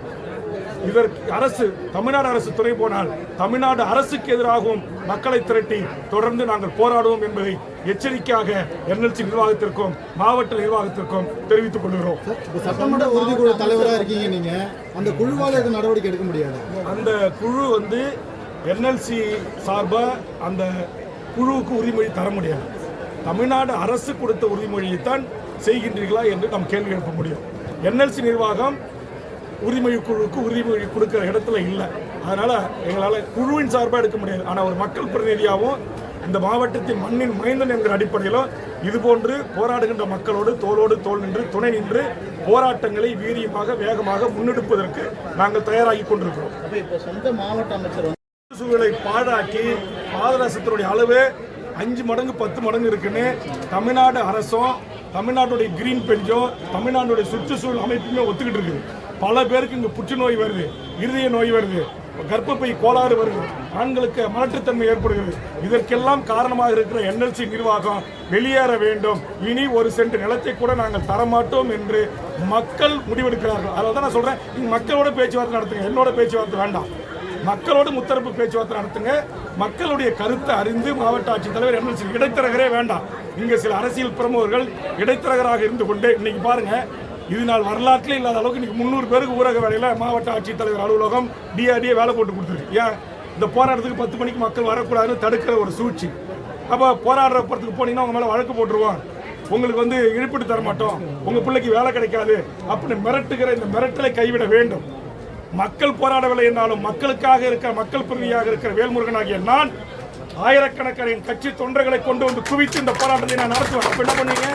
இதற்கு தமிழ்நாடு அரசு துணை போனால் தமிழ்நாடு அரசுக்கு எதிராகவும் மக்களை திரட்டி தொடர்ந்து நாங்கள் போராடுவோம் என்பதை எச்சரிக்கையாக NLC நிர்வாகத்திற்கும் மாவட்ட நிர்வாகத்திற்கும் தெரிவித்துக் கொள்கிறோம். சட்டமன்ற உறுதிக்குழு தலைவராக இருக்கீங்க, நீங்க அந்த குழுவால நடவடிக்கை எடுக்க முடியாது. அந்த குழு NLC சார்பா அந்த குழுவுக்கு உறுதிமொழி தர முடியாது. தமிழ்நாடு அரசு கொடுத்த உறுதிமொழியைத்தான் செய்கின்றீர்களா என்று நாம் கேள்வி எழுப்ப முடியும். NLC நிர்வாகம் உரிமை குழுவுக்கு உறுதிமொழி கொடுக்கிற இடத்துல இல்லை. அதனால எங்களால் குழுவின் சார்பாக எடுக்க முடியாது. ஆனால் ஒரு மக்கள் பிரதிநிதியாகவும் இந்த மாவட்டத்தின் மண்ணின் மைந்தன் என்கிற அடிப்படையிலும் இதுபோன்று போராடுகின்ற மக்களோடு தோளோடு தோள் நின்று துணை நின்று போராட்டங்களை வீரியமாக வேகமாக முன்னெடுப்பதற்கு நாங்கள் தயாராகி கொண்டிருக்கிறோம். சொந்த மாவட்ட அமைச்சர் சூழலை பாழாக்கி பாதரசத்தினுடைய அளவு 5 மடங்கு 10 மடங்கு இருக்குன்னு தமிழ்நாடு அரசும் தமிழ்நாட்டுடைய கிரீன் பெஞ்சும் தமிழ்நாட்டுடைய சுற்றுச்சூழல் அமைப்புமே ஒத்துக்கிட்டு இருக்குது. பல பேருக்கு இங்கே புற்றுநோய் வருது, இருதய நோய் வருது, கர்ப்பப்பை கோளாறு வருது, ஆண்களுக்கு மலட்டுத்தன்மை ஏற்படுகிறது. இதற்கெல்லாம் காரணமாக இருக்கிற NLC நிர்வாகம் வெளியேற வேண்டும். இனி 1 சென்ட் நிலத்தை கூட நாங்கள் தரமாட்டோம் என்று மக்கள் முடிவெடுக்கிறார்கள். அதனால தான் நான் சொல்றேன், நீங்க மக்களோட பேச்சுவார்த்தை நடத்துங்க, என்னோட பேச்சுவார்த்தை வேண்டாம். மக்களோடு முத்தரப்பு பேச்சுவார்த்தை நடத்துங்க. மக்களுடைய கருத்தை அறிந்து மாவட்ட ஆட்சித்தலைவர் NLC இடைத்தரகரே வேண்டாம். இங்க சில அரசியல் பிரமுகர்கள் இடைத்தரகராக இருந்து கொண்டு இன்னைக்கு பாருங்க, இது நாள் வரலாற்றில் இல்லாத அளவுக்கு இன்னைக்கு 300 பேருக்கு ஊரக வேலையில மாவட்ட ஆட்சித்தலைவர் அலுவலகம் DRDA வேலை போட்டு கொடுத்துருக்கு. ஏன் இந்த போராட்டத்துக்கு 10 மணிக்கு மக்கள் வரக்கூடாதுன்னு தடுக்கிற ஒரு சூழ்ச்சி. அப்போ போராடுறப்பறதுக்கு போனீங்கன்னா உங்க மேல வழக்கு போட்டுருவோம், உங்களுக்கு இழப்பீடு தர மாட்டோம், உங்க பிள்ளைக்கு வேலை கிடைக்காது அப்படின்னு மிரட்டுகிற இந்த மிரட்டலை கைவிட வேண்டும். மக்கள் போராடவில்லை என்றாலும் மக்களுக்காக இருக்கிற மக்கள் பிரதியாக இருக்கிற வேல்முருகன் ஆகிய நான் ஆயிரக்கணக்கான கட்சி தொண்டர்களை கொண்டு வந்து குவித்து இந்த போராட்டத்தை நான் நடத்துவேன். அப்ப என்ன பண்ணீங்க?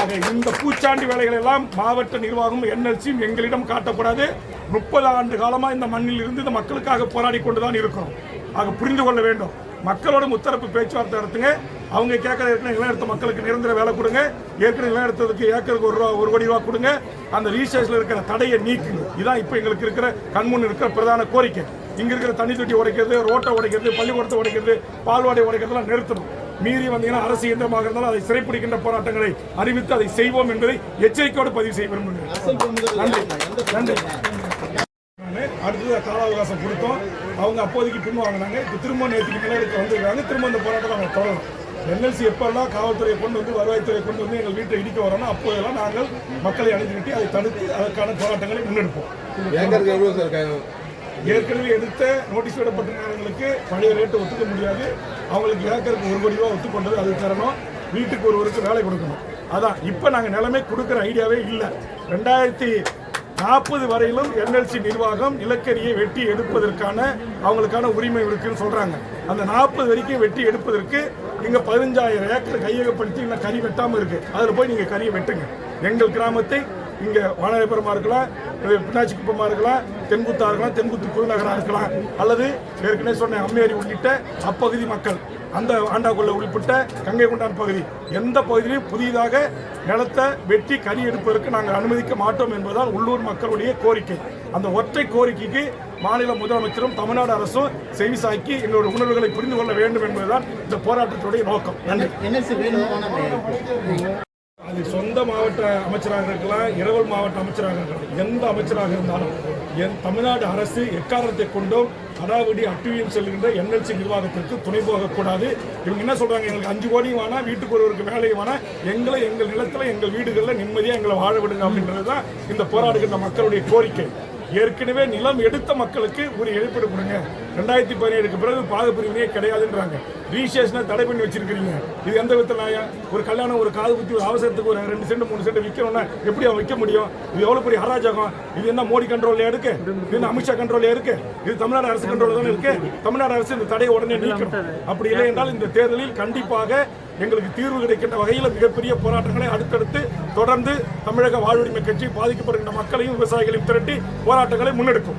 ஆக இந்த பூச்சாண்டி வேலைகள் எல்லாம் மாவட்ட நிர்வாகம் NLC எங்களிடம் காட்டக்கூடாது. 30 ஆண்டு காலமா இந்த மண்ணில் இருந்து இந்த மக்களுக்காக போராடி கொண்டுதான் இருக்கிறோம். ஆக புரிந்து கொள்ள வேண்டும். மக்களோட முத்தரப்பு பேச்சுவார்த்தை நடத்துங்க. அவங்க கேட்கற ஏற்கனவே நிலம் எடுத்த மக்களுக்கு நிரந்தர வேலை கொடுங்க. ஏற்கனவே நிலம் எடுத்ததுக்கு ஏக்கருக்கு 1 கோடி ரூபா கொடுங்க. அந்த ரிஜிஸ்ட்ரேஷன்ல இருக்கிற தடையை நீக்குங்க. இதான் இப்ப எங்களுக்கு இருக்கிற கண்முன் இருக்கிற பிரதான கோரிக்கை. இங்க இருக்கிற தண்ணி தொட்டி உடைக்கிறது, ரோட்டை உடைக்கிறது, பள்ளிக்கூடத்தை உடைக்கிறது, பால்வாடை உடைக்கிறதுலாம் நிறுத்தணும். மீறி வந்தீங்கன்னா அரசு இயந்திரமாக இருந்தாலும் அதை சிறைப்பிடிக்கின்ற போராட்டங்களை அறிவித்து அதை செய்வோம் என்பதை எச்சரிக்கையோடு பதிவு செய்ய விரும்புகிறேன். நன்றி நன்றி. அடுத்தது கால அவகாசம் கொடுத்தோம். அவங்க அப்போதைக்கு பின்வாங்கினாங்க. இப்போ திரும்ப நேற்றுக்கு நிலையெடுக்க வந்திருக்காங்க. திரும்ப இந்த போராட்டத்தை அவங்க தொடரும். NLC எப்பெல்லாம் காவல்துறையை கொண்டு வந்து வருவாய்த்துறையை கொண்டு வந்து எங்கள் வீட்டை இடிக்க வரோம்னா அப்போதெல்லாம் நாங்கள் மக்களை அனுப்பிவிட்டு அதை தடுத்து அதற்கான போராட்டங்களை முன்னெடுப்போம். ஏற்கனவே எடுத்த நோட்டீஸ் விடப்பட்டிருக்கிறவங்களுக்கு பழைய ரேட்டு ஒத்துக்க முடியாது. அவங்களுக்கு ஏக்கருக்கு 1 கோடி ரூபா ஒத்துக்கொண்டது அது தரணும். வீட்டுக்கு ஒருவருக்கு வேலை கொடுக்கணும். அதான் இப்போ நாங்கள் நிலைமை கொடுக்குற ஐடியாவே இல்லை. 2040 வரையிலும் NLC நிர்வாகம் நிலக்கரியை வெட்டி எடுப்பதற்கான அவங்களுக்கான உரிமை இருக்குன்னு சொல்றாங்க. அந்த 40 வரைக்கும் வெட்டி எடுப்பதற்கு இங்க 15,000 ஏக்கர் கையகப்படுத்தி இன்னும் கறி வெட்டாம இருக்கு. அதுல போய் நீங்க கறியை வெட்டுங்க. எங்கள் கிராமத்தை இங்க வானரபுரமா இருக்கலாம், பின்னாச்சி குப்பமா இருக்கலாம், தென்குத்தா இருக்கலாம், தென்குத்து புதுநகரா இருக்கலாம், அல்லது ஏற்கனவே சொன்ன அம்மேரி உள்ளிட்ட அப்பகுதி மக்கள், அந்த ஆண்டாக்குள்ள உள்பட்ட கங்கை கொண்டான் பகுதி, எந்த பகுதியிலும் புதிதாக நிலத்தை வெட்டி கறி எடுப்பதற்கு நாங்கள் அனுமதிக்க மாட்டோம் என்பதால் உள்ளூர் மக்களுடைய கோரிக்கை. அந்த ஒற்றை கோரிக்கைக்கு மாநில முதலமைச்சரும் தமிழ்நாடு அரசும் செவிசாக்கி எங்களுடைய உணர்வுகளை புரிந்து கொள்ள வேண்டும் என்பதுதான் இந்த போராட்டத்துடைய நோக்கம். நன்றி. அது சொந்த மாவட்ட அமைச்சராக இருக்கலாம், இரவல் மாவட்ட அமைச்சராக இருக்கலாம், எந்த அமைச்சராக இருந்தாலும் தமிழ்நாடு அரசு எக்காரணத்தை கொண்டும் அடாவடி அட்டுவியம் செல்கின்ற NLC நிர்வாகத்திற்கு துணை போகக்கூடாது. இவங்க என்ன சொல்றாங்க, எங்களுக்கு 5 கோடி வேணா, வீட்டுக்கு ஒருவருக்கு வேலை வேணா, எங்களை எங்கள் நிலத்தில் எங்கள் வீடுகளில் நிம்மதியாக எங்களை வாழ விடுங்க அப்படின்றது தான் இந்த போராடுகின்ற மக்களுடைய கோரிக்கை. ஏற்கனவே நிலம் எடுத்த மக்களுக்கு ஒரு இழப்பீடு கொடுங்க. 2017க்கு பிறகு பாகப்பிரிவினையே கிடையாதுன்றாங்க. ரிஜிஸ்ட்ரேஷனை தடை பண்ணி வச்சிருக்கிறீங்க. இது எந்த விதத்தில் ஒரு கல்யாணம், ஒரு காது குத்தி, ஒரு அவசரத்துக்கு ஒரு 2 சென்ட் 3 சென்ட் விற்கணும்னா எப்படி அவன் விற்க முடியும்? இது எவ்வளவு பெரிய அராஜகம். இது என்ன மோடி கண்ட்ரோல்ல இருக்கு? இது அமித்ஷா கண்ட்ரோல்ல இருக்கு? இது தமிழ்நாடு அரசு கண்ட்ரோல் தானே இருக்கு. தமிழ்நாடு அரசு இந்த தடையை உடனே நீக்கணும். அப்படி இல்லை என்றால் இந்த தேர்தலில் கண்டிப்பாக எங்களுக்கு தீர்வு கிடைக்கின்ற வகையில் மிகப்பெரிய போராட்டங்களை அடுத்தடுத்து தொடர்ந்து தமிழக வாழ்வுரிமை கட்சி பாதிக்கப்படுகின்ற மக்களையும் விவசாயிகளையும் திரட்டி போராட்டங்களை முன்னெடுக்கும்.